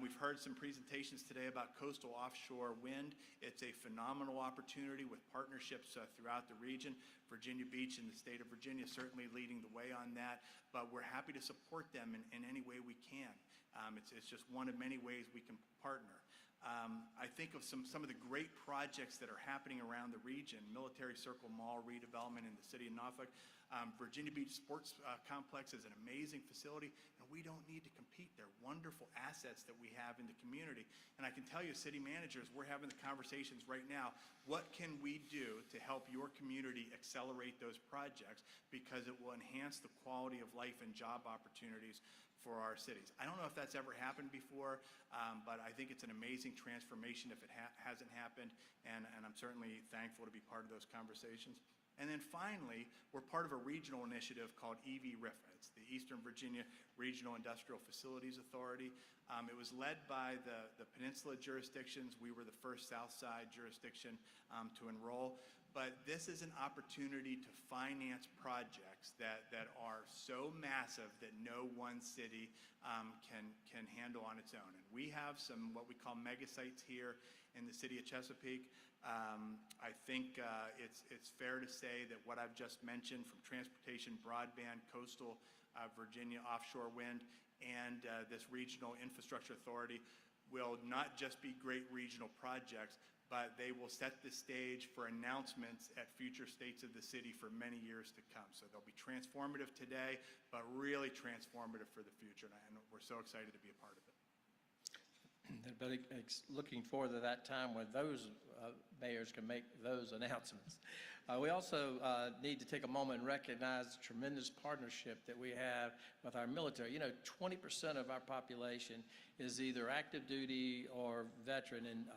We've heard some presentations today about coastal offshore wind. It's a phenomenal opportunity with partnerships throughout the region. Virginia Beach and the state of Virginia certainly leading the way on that, but we're happy to support them in any way we can. It's just one of many ways we can partner. I think of some of the great projects that are happening around the region. Military Circle Mall redevelopment in the city of Norfolk. Virginia Beach Sports Complex is an amazing facility. And we don't need to compete. They're wonderful assets that we have in the community. And I can tell you, city managers, we're having the conversations right now. What can we do to help your community accelerate those projects, because it will enhance the quality of life and job opportunities for our cities. I don't know if that's ever happened before, but I think it's an amazing transformation if it hasn't happened, and I'm certainly thankful to be part of those conversations. And then finally, we're part of a regional initiative called EV-RIFA. It's the Eastern Virginia Regional Industrial Facilities Authority. It was led by the Peninsula jurisdictions. We were the first Southside jurisdiction to enroll. But this is an opportunity to finance projects that are so massive that no one city can handle on its own. And we have some what we call mega sites here in the city of Chesapeake. I think it's fair to say that what I've just mentioned, from transportation, broadband, coastal Virginia offshore wind, and this regional infrastructure authority will not just be great regional projects, but they will set the stage for announcements at future states of the city for many years to come. So they'll be transformative today, but really transformative for the future, and we're so excited to be a part of it. But looking forward to that time when those mayors can make those announcements. We also need to take a moment and recognize the tremendous partnership that we have with our military. 20% of our population is either active duty or veteran,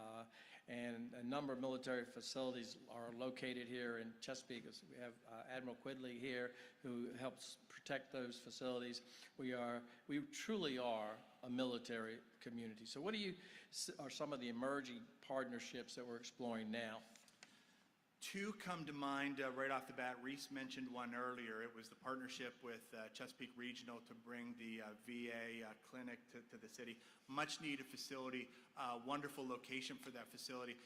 and a number of military facilities are located here in Chesapeake. We have Admiral Quigley here, who helps protect those facilities. We truly are a military community. So what are some of the emerging partnerships that we're exploring now? Two come to mind right off the bat. Reese mentioned one earlier. It was the partnership with Chesapeake Regional to bring the VA clinic to the city. Much needed facility, wonderful location for that facility.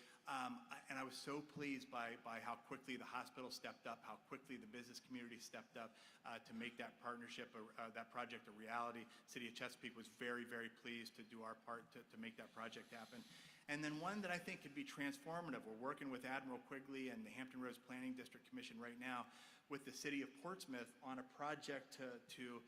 And I was so pleased by how quickly the hospital stepped up, how quickly the business community stepped up to make that partnership, that project a reality. City of Chesapeake was very, very pleased to do our part to make that project happen. And then one that I think could be transformative. We're working with Admiral Quigley and the Hampton Roads Planning District Commission right now with the city of Portsmouth on a project to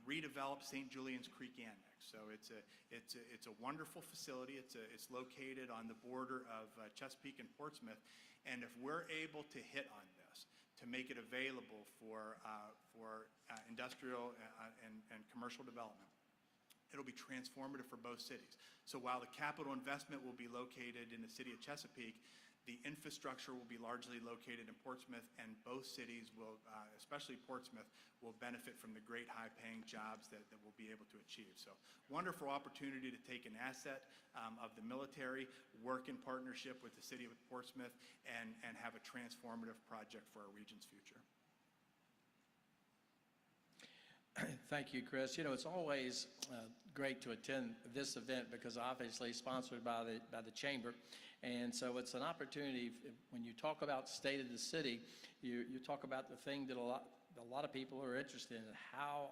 redevelop St. Julian's Creek Annex. So it's a wonderful facility. It's located on the border of Chesapeake and Portsmouth. And if we're able to hit on this, to make it available for industrial and commercial development, it'll be transformative for both cities. So while the capital investment will be located in the city of Chesapeake, the infrastructure will be largely located in Portsmouth, and both cities will, especially Portsmouth, will benefit from the great high-paying jobs that we'll be able to achieve. So wonderful opportunity to take an asset of the military, work in partnership with the city of Portsmouth, and have a transformative project for our region's future. Thank you, Chris. It's always great to attend this event because obviously sponsored by the Chamber. And so it's an opportunity, when you talk about state of the city, you talk about the thing that a lot of people are interested in. How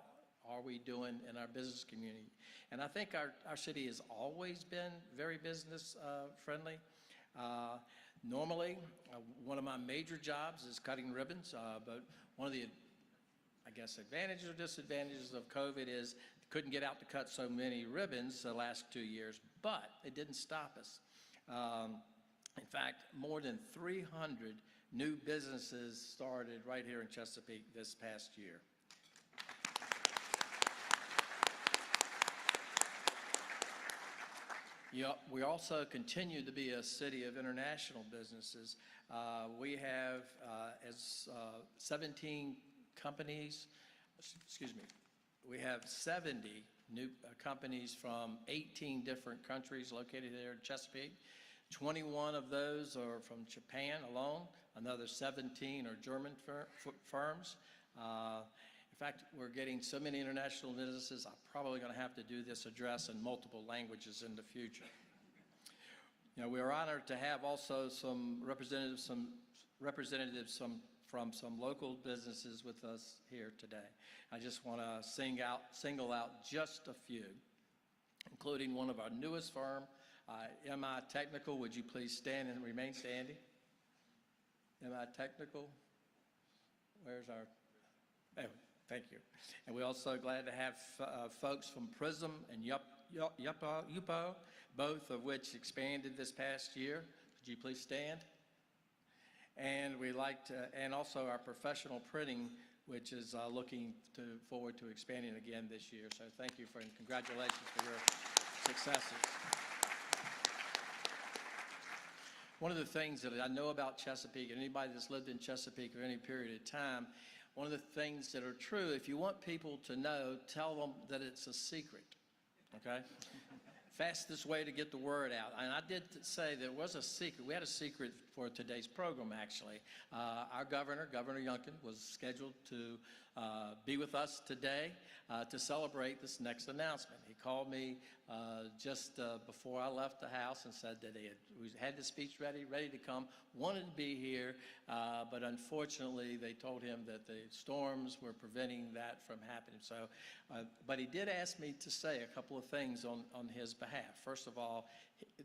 are we doing in our business community? And I think our city has always been very business friendly. Normally, one of my major jobs is cutting ribbons, but one of the advantages or disadvantages of COVID is couldn't get out to cut so many ribbons the last 2 years, but it didn't stop us. In fact, more than 300 new businesses started right here in Chesapeake this past year. We also continue to be a city of international businesses. We have 17 companies, we have 70 new companies from 18 different countries located here in Chesapeake. 21 of those are from Japan alone. Another 17 are German firms. In fact, we're getting so many international businesses, I'm probably going to have to do this address in multiple languages in the future. We are honored to have also some representatives from some local businesses with us here today. I just want to single out just a few, including one of our newest firm, MI Technical. Would you please stand and remain standing? MI Technical. Where's our? Thank you. And we're also glad to have folks from PRISM and YUPO, both of which expanded this past year. Could you please stand? And we like to, and also our professional printing, which is looking forward to expanding again this year. So thank you and congratulations for your successes. One of the things that I know about Chesapeake, and anybody that's lived in Chesapeake for any period of time, one of the things that are true, if you want people to know, tell them that it's a secret, okay? Fastest way to get the word out. And I did say there was a secret. We had a secret for today's program, actually. Our governor, Governor Youngkin, was scheduled to be with us today to celebrate this next announcement. He called me just before I left the house and said that we had the speech ready to come, wanted to be here, but unfortunately they told him that the storms were preventing that from happening. So, but he did ask me to say a couple of things on his behalf. First of all,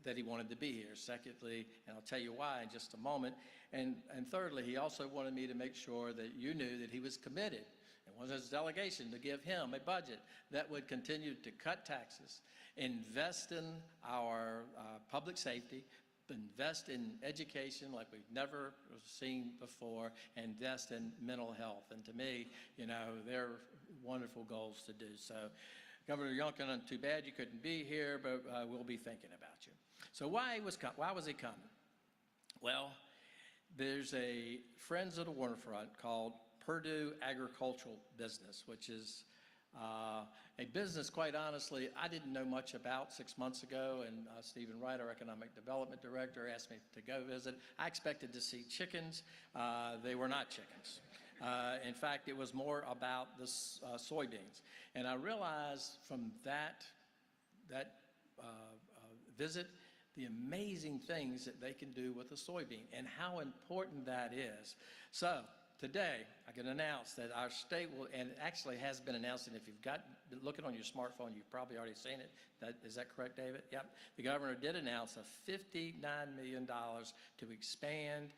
that he wanted to be here. Secondly, and I'll tell you why in just a moment. And thirdly, he also wanted me to make sure that you knew that he was committed. It was his delegation to give him a budget that would continue to cut taxes, invest in our public safety, invest in education like we've never seen before, and invest in mental health. And to me, you know, they're wonderful goals to do. So, Governor Youngkin, too bad you couldn't be here, but we'll be thinking about you. So why was he coming? Well, there's a Friends of the Waterfront called Perdue AgriBusiness, which is a business, quite honestly, I didn't know much about 6 months ago, and Stephen Wright, our Economic Development Director, asked me to go visit. I expected to see chickens. They were not chickens. In fact, it was more about the soybeans. And I realized from that visit the amazing things that they can do with a soybean and how important that is. So today, I can announce that our state will, and it actually has been announced, and if you've been looking on your smartphone, you've probably already seen it. Is that correct, David? Yep. The governor did announce a $59 million to expand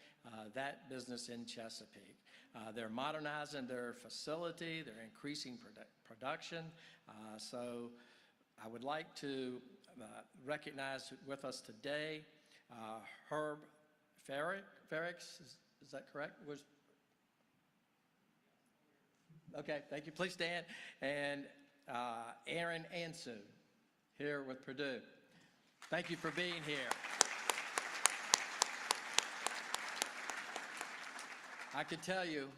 that business in Chesapeake. They're modernizing their facility. They're increasing production. So I would like to recognize with us today Herb Ferrix. Is that correct? Okay, thank you. Please stand. And Aaron Ansu here with Perdue. Thank you for being here. I can tell you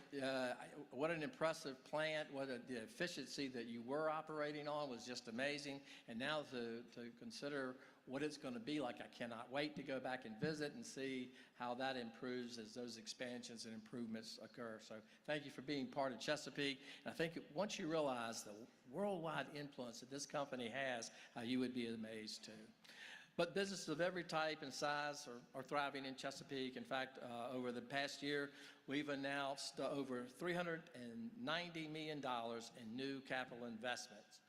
what an impressive plant, the efficiency that you were operating on was just amazing. And now to consider what it's going to be like, I cannot wait to go back and visit and see how that improves as those expansions and improvements occur. So thank you for being part of Chesapeake. And I think once you realize the worldwide influence that this company has, you would be amazed too. But businesses of every type and size are thriving in Chesapeake. In fact, over the past year, we've announced over $390 million in new capital investments.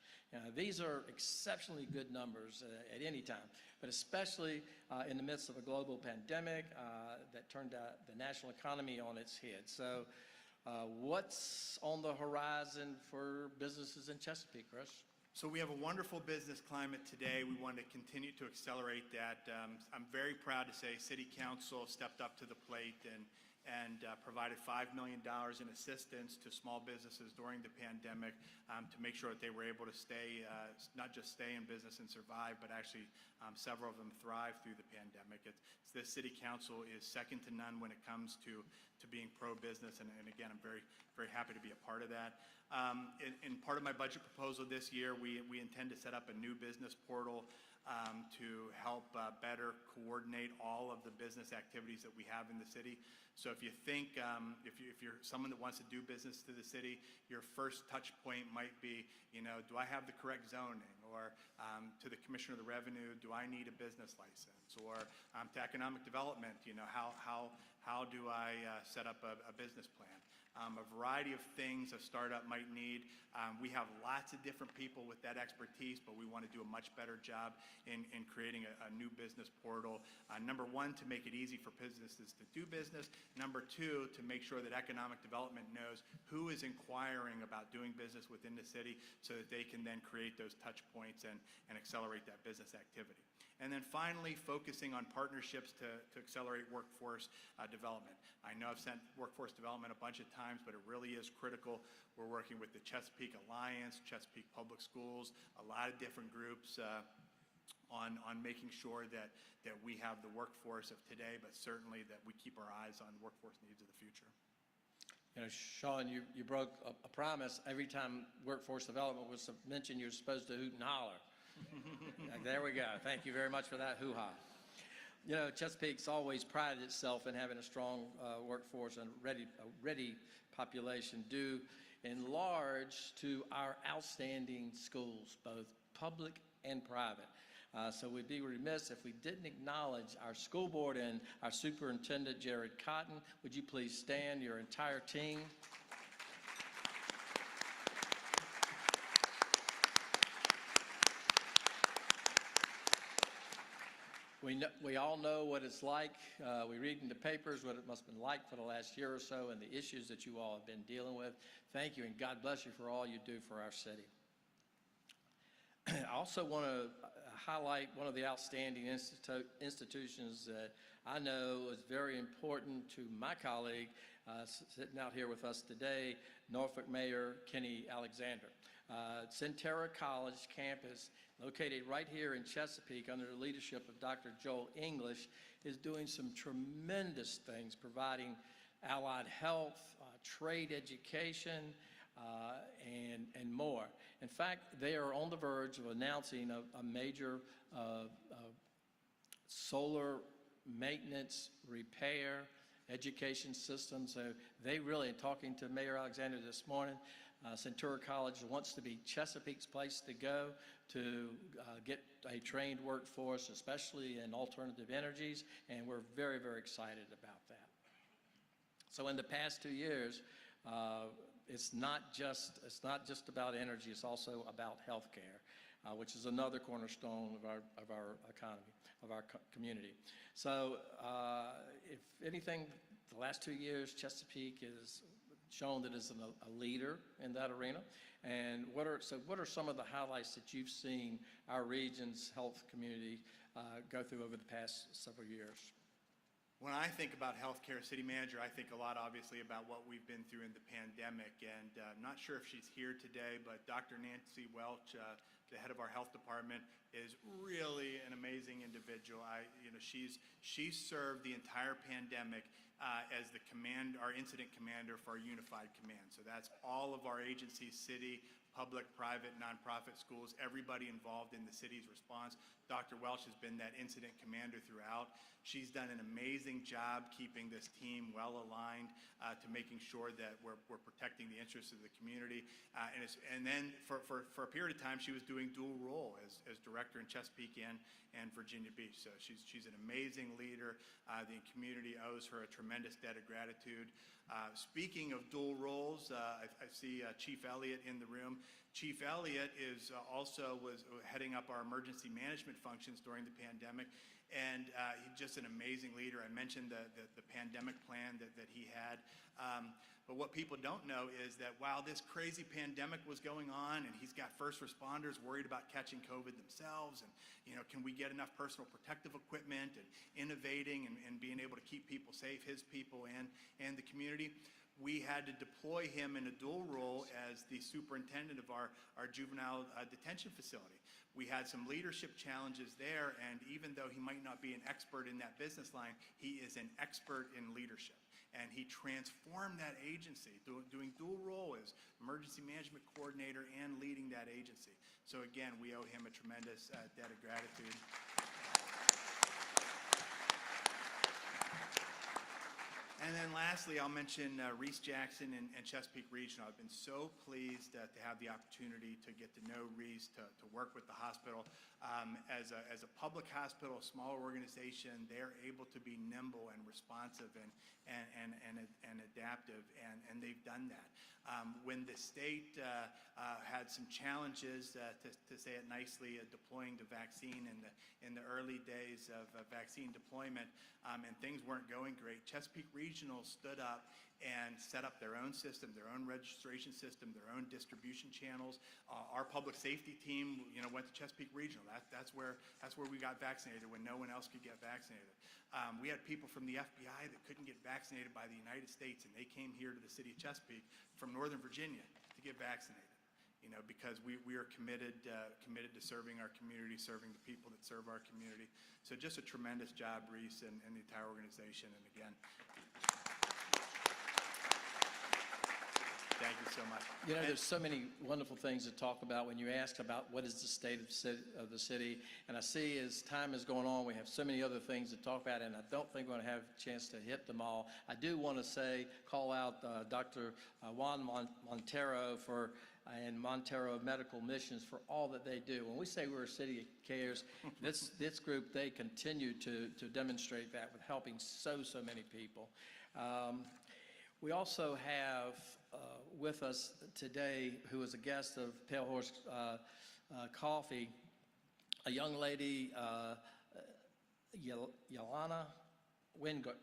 These are exceptionally good numbers at any time, but especially in the midst of a global pandemic that turned the national economy on its head. So what's on the horizon for businesses in Chesapeake, Chris? So we have a wonderful business climate today. We want to continue to accelerate that. I'm very proud to say City Council stepped up to the plate and provided $5 million in assistance to small businesses during the pandemic to make sure that they were able to stay, not just stay in business and survive, but actually several of them thrive through the pandemic. This City Council is second to none when it comes to being pro-business, and again, I'm very, very happy to be a part of that. In part of my budget proposal this year, we intend to set up a new business portal to help better coordinate all of the business activities that we have in the city. So if you think, if you're someone that wants to do business to the city, your first touch point might be, you know, do I have the correct zoning? Or to the Commissioner of the Revenue, do I need a business license? Or to economic development, you know, how do I set up a business plan? a variety of things a startup might need. We have lots of different people with that expertise, but we want to do a much better job in creating a new business portal. Number one, to make it easy for businesses to do business. Number two, to make sure that economic development knows who is inquiring about doing business within the city so that they can then create those touch points and accelerate that business activity. And then finally, focusing on partnerships to accelerate workforce development. I know I've sent workforce development a bunch of times, but it really is critical. We're working with the Chesapeake Alliance, Chesapeake Public Schools, a lot of different groups on making sure that we have the workforce of today, but certainly that we keep our eyes on workforce needs of the future. You know, Sean, you broke a promise. Every time workforce development was mentioned, you're supposed to hoot and holler. There we go. Thank you very much for that hoo-ha. You know, Chesapeake's always prided itself in having a strong workforce and a ready population due in large to our outstanding schools, both public and private. So we'd be remiss if we didn't acknowledge our school board and our superintendent, Jared Cotton. Would you please stand, your entire team? We all know what it's like. We read in the papers what it must have been like for the last year or so and the issues that you all have been dealing with. Thank you, and God bless you for all you do for our city. I also want to highlight one of the outstanding institutions that I know is very important to my colleague sitting out here with us today, Norfolk Mayor Kenny Alexander. Centerra College campus, located right here in Chesapeake under the leadership of Dr. Joel English, is doing some tremendous things, providing allied health, trade education, and more. In fact, they are on the verge of announcing a major solar maintenance, repair, education system. So they really, talking to Mayor Alexander this morning, Centura College wants to be Chesapeake's place to go to get a trained workforce, especially in alternative energies, and we're very, very excited about that. So in the past 2 years, it's not just about energy, it's also about healthcare, which is another cornerstone of our economy, of our community. So if anything, the last 2 years, Chesapeake is shown that it's a leader in that arena. And what are some of the highlights that you've seen our region's health community go through over the past several years? When I think about healthcare, city manager, I think a lot obviously about what we've been through in the pandemic. And I'm not sure if she's here today, but Dr. Nancy Welch, the head of our health department, is really an amazing individual. She's served the entire pandemic as our incident commander for our unified command. So that's all of our agencies, city, public, private, nonprofit schools, everybody involved in the city's response. Dr. Welch has been that incident commander throughout. She's done an amazing job keeping this team well aligned to making sure that we're protecting the interests of the community. And then for a period of time, she was doing dual role as director in Chesapeake and Virginia Beach. So she's an amazing leader. The community owes her a tremendous debt of gratitude. Speaking of dual roles, I see Chief Elliott in the room. Chief Elliott was heading up our emergency management functions during the pandemic, and he's just an amazing leader. I mentioned the pandemic plan that he had. But what people don't know is that while this crazy pandemic was going on, and he's got first responders worried about catching COVID themselves, and can we get enough personal protective equipment, and innovating and being able to keep people safe, his people and the community, we had to deploy him in a dual role as the superintendent of our juvenile detention facility. We had some leadership challenges there, and even though he might not be an expert in that business line, he is an expert in leadership. And he transformed that agency, doing dual role as emergency management coordinator and leading that agency. So again, we owe him a tremendous debt of gratitude. And then lastly, I'll mention Reese Jackson and Chesapeake Regional. I've been so pleased to have the opportunity to get to know Reese, to work with the hospital. As a public hospital, a smaller organization, they're able to be nimble and responsive and adaptive, and they've done that. When the state had some challenges, to say it nicely, deploying the vaccine in the early days of vaccine deployment, and things weren't going great, Chesapeake Regional stood up and set up their own system, their own registration system, their own distribution channels. Our public safety team, went to Chesapeake Regional. That's where we got vaccinated when no one else could get vaccinated. We had people from the FBI that couldn't get vaccinated by the United States, and they came here to the city of Chesapeake from Northern Virginia to get vaccinated. Because we are committed to serving our community, serving the people that serve our community. So just a tremendous job, Reese, and the entire organization. And again, thank you so much. There's so many wonderful things to talk about when you ask about what is the state of the city. And I see as time is going on, we have so many other things to talk about, and I don't think we're going to have a chance to hit them all. I do want to call out Dr. Juan Montero and Montero Medical Missions for all that they do. When we say we're a city that cares, this group, they continue to demonstrate that with helping so many people. We also have with us today, who is a guest of Pale Horse Coffee, a young lady, Yolana Wingard.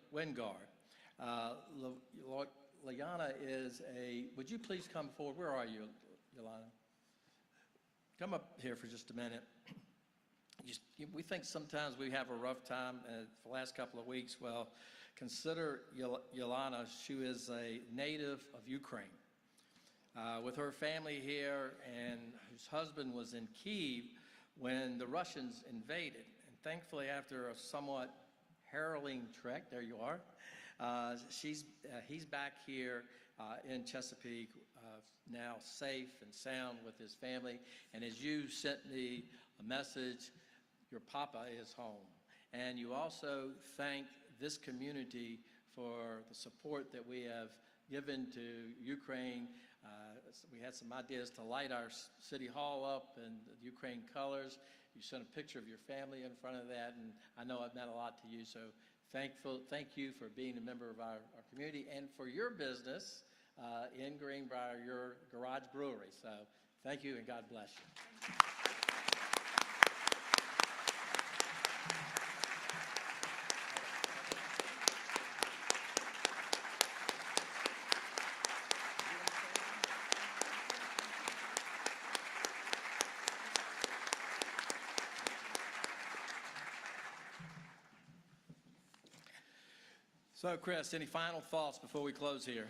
Liana is would you please come forward? Where are you, Yolana? Come up here for just a minute. We think sometimes we have a rough time for the last couple of weeks. Well, consider Yolana. She is a native of Ukraine. With her family here, and whose husband was in Kyiv when the Russians invaded. And thankfully, after a somewhat harrowing trek, there you are, he's back here in Chesapeake, now safe and sound with his family. And as you sent me a message, your papa is home. And you also thank this community for the support that we have given to Ukraine. We had some ideas to light our city hall up in the Ukraine colors. You sent a picture of your family in front of that, and I know it meant a lot to you. So thank you for being a member of our community and for your business in Greenbrier, your garage brewery. So thank you, and God bless you. So, Chris, any final thoughts before we close here?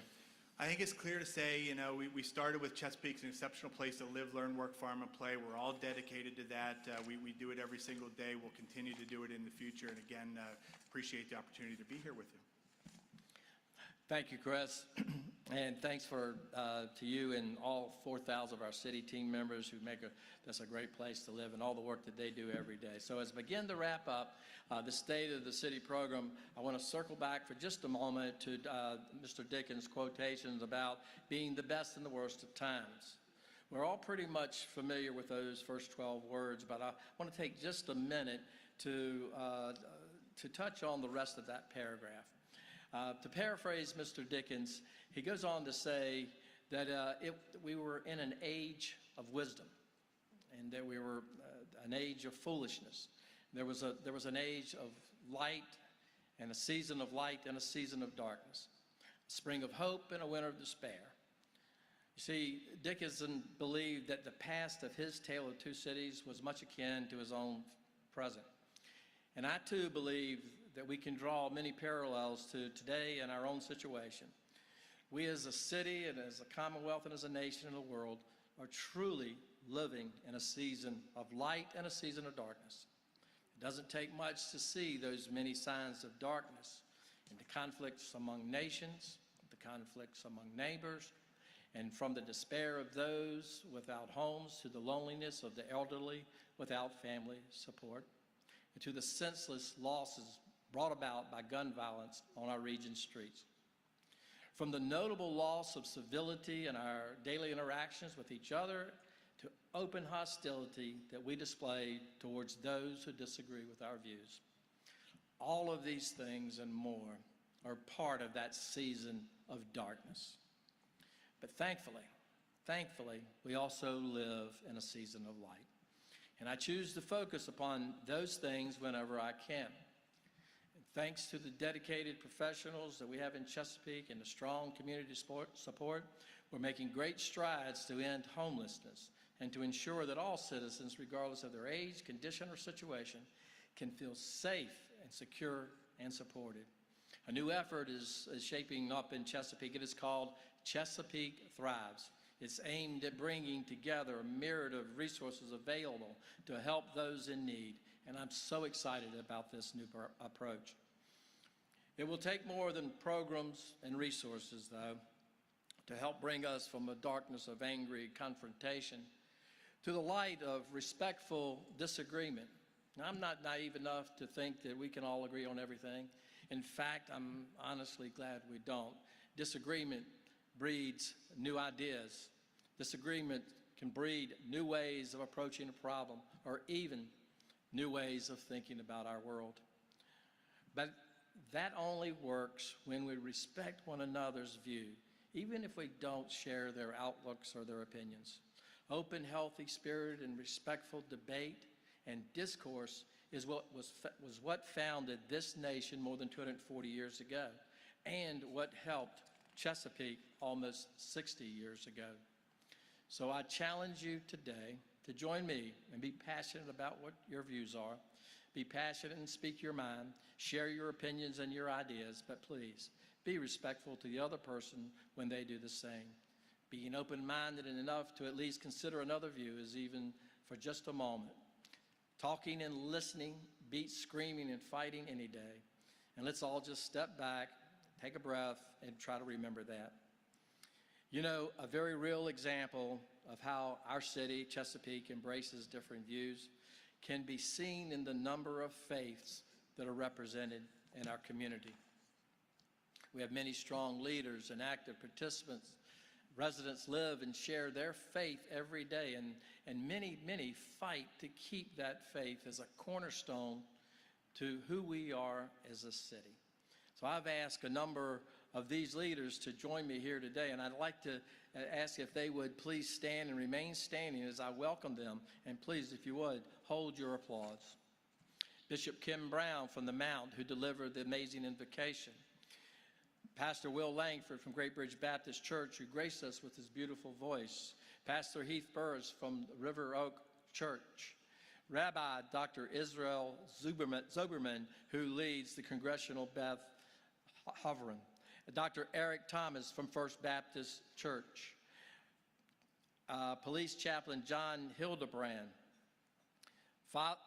I think it's clear to say, we started with Chesapeake's an exceptional place to live, learn, work, farm, and play. We're all dedicated to that. We do it every single day. We'll continue to do it in the future. And again, appreciate the opportunity to be here with you. Thank you, Chris. And thanks to you and all 4,000 of our city team members who make this a great place to live, and all the work that they do every day. So as we begin to wrap up the State of the City program, I want to circle back for just a moment to Mr. Dickens' quotations about being the best in the worst of times. We're all pretty much familiar with those first 12 words, but I want to take just a minute to touch on the rest of that paragraph. To paraphrase Mr. Dickens, he goes on to say that we were in an age of wisdom, and that we were an age of foolishness. There was an age of light, and a season of light, and a season of darkness, a spring of hope and a winter of despair. You see, Dickinson believed that the past of his Tale of Two Cities was much akin to his own present. And I too believe that we can draw many parallels to today in our own situation. We as a city and as a commonwealth and as a nation in the world are truly living in a season of light and a season of darkness. It doesn't take much to see those many signs of darkness in the conflicts among nations, the conflicts among neighbors, and from the despair of those without homes to the loneliness of the elderly without family support, and to the senseless losses brought about by gun violence on our region's streets. From the notable loss of civility in our daily interactions with each other to open hostility that we display towards those who disagree with our views. All of these things and more are part of that season of darkness. But thankfully, we also live in a season of light. And I choose to focus upon those things whenever I can. And thanks to the dedicated professionals that we have in Chesapeake and the strong community support, we're making great strides to end homelessness and to ensure that all citizens, regardless of their age, condition, or situation, can feel safe and secure and supported. A new effort is shaping up in Chesapeake. It is called Chesapeake Thrives. It's aimed at bringing together a myriad of resources available to help those in need, and I'm so excited about this new approach. It will take more than programs and resources, though, to help bring us from a darkness of angry confrontation to the light of respectful disagreement. Now, I'm not naive enough to think that we can all agree on everything. In fact, I'm honestly glad we don't. Disagreement breeds new ideas. Disagreement can breed new ways of approaching a problem, or even new ways of thinking about our world. But that only works when we respect one another's view, even if we don't share their outlooks or their opinions. Open, healthy, spirited, and respectful debate and discourse is what founded this nation more than 240 years ago, and what helped Chesapeake almost 60 years ago. So I challenge you today to join me and be passionate about what your views are. Be passionate and speak your mind. Share your opinions and your ideas, but please be respectful to the other person when they do the same. Being open-minded enough to at least consider another view is even for just a moment. Talking and listening beats screaming and fighting any day. And let's all just step back, take a breath, and try to remember that. You know, a very real example of how our city, Chesapeake, embraces different views can be seen in the number of faiths that are represented in our community. We have many strong leaders and active participants. Residents live and share their faith every day, and many fight to keep that faith as a cornerstone to who we are as a city. So I've asked a number of these leaders to join me here today, and I'd like to ask if they would please stand and remain standing as I welcome them, and please, if you would, hold your applause. Bishop Kim Brown from the Mount, who delivered the amazing invocation. Pastor Will Langford from Great Bridge Baptist Church, who graced us with his beautiful voice. Pastor Heath Burris from River Oak Church. Rabbi Dr. Israel Zoberman, who leads the Congressional Beth Hovering. Dr. Eric Thomas from First Baptist Church. Police Chaplain John Hildebrand. Father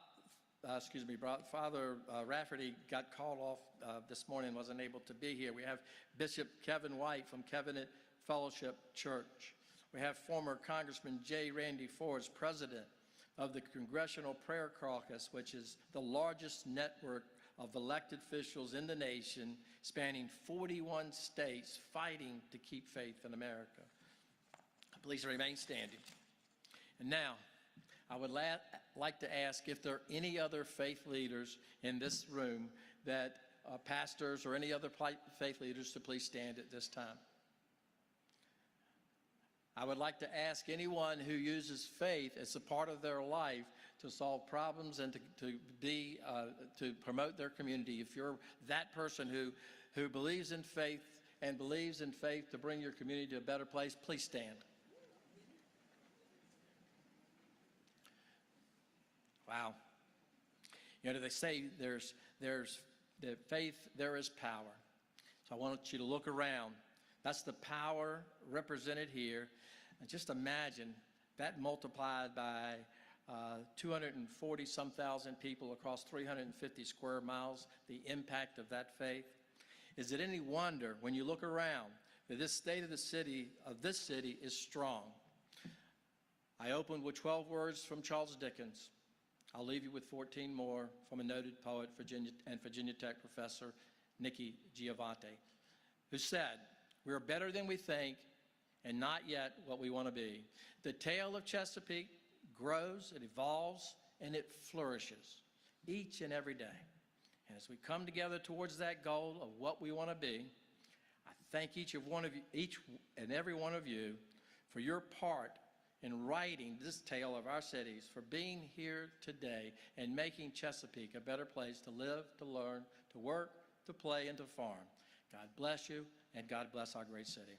Rafferty got called off this morning, wasn't able to be here. We have Bishop Kevin White from Covenant Fellowship Church. We have former Congressman J. Randy Forrest, president of the Congressional Prayer Caucus, which is the largest network of elected officials in the nation, spanning 41 states, fighting to keep faith in America. Please remain standing. And now, I would like to ask if there are any other faith leaders in this room that pastors or any other faith leaders to please stand at this time. I would like to ask anyone who uses faith as a part of their life to solve problems and to promote their community. If you're that person who believes in faith and believes in faith to bring your community to a better place, please stand. Wow. You know, they say there's the faith, there is power. So I want you to look around. That's the power represented here. And just imagine that multiplied by 240-some thousand people across 350 square miles, the impact of that faith. Is it any wonder when you look around that this state of this city is strong? I opened with 12 words from Charles Dickens. I'll leave you with 14 more from a noted poet and Virginia Tech professor, Nikki Giovanni, who said, We're better than we think and not yet what we want to be. The tale of Chesapeake grows, it evolves, and it flourishes each and every day. And as we come together towards that goal of what we want to be, I thank each and every one of you for your part in writing this tale of our cities, for being here today and making Chesapeake a better place to live, to learn, to work, to play, and to farm. God bless you, and God bless our great city.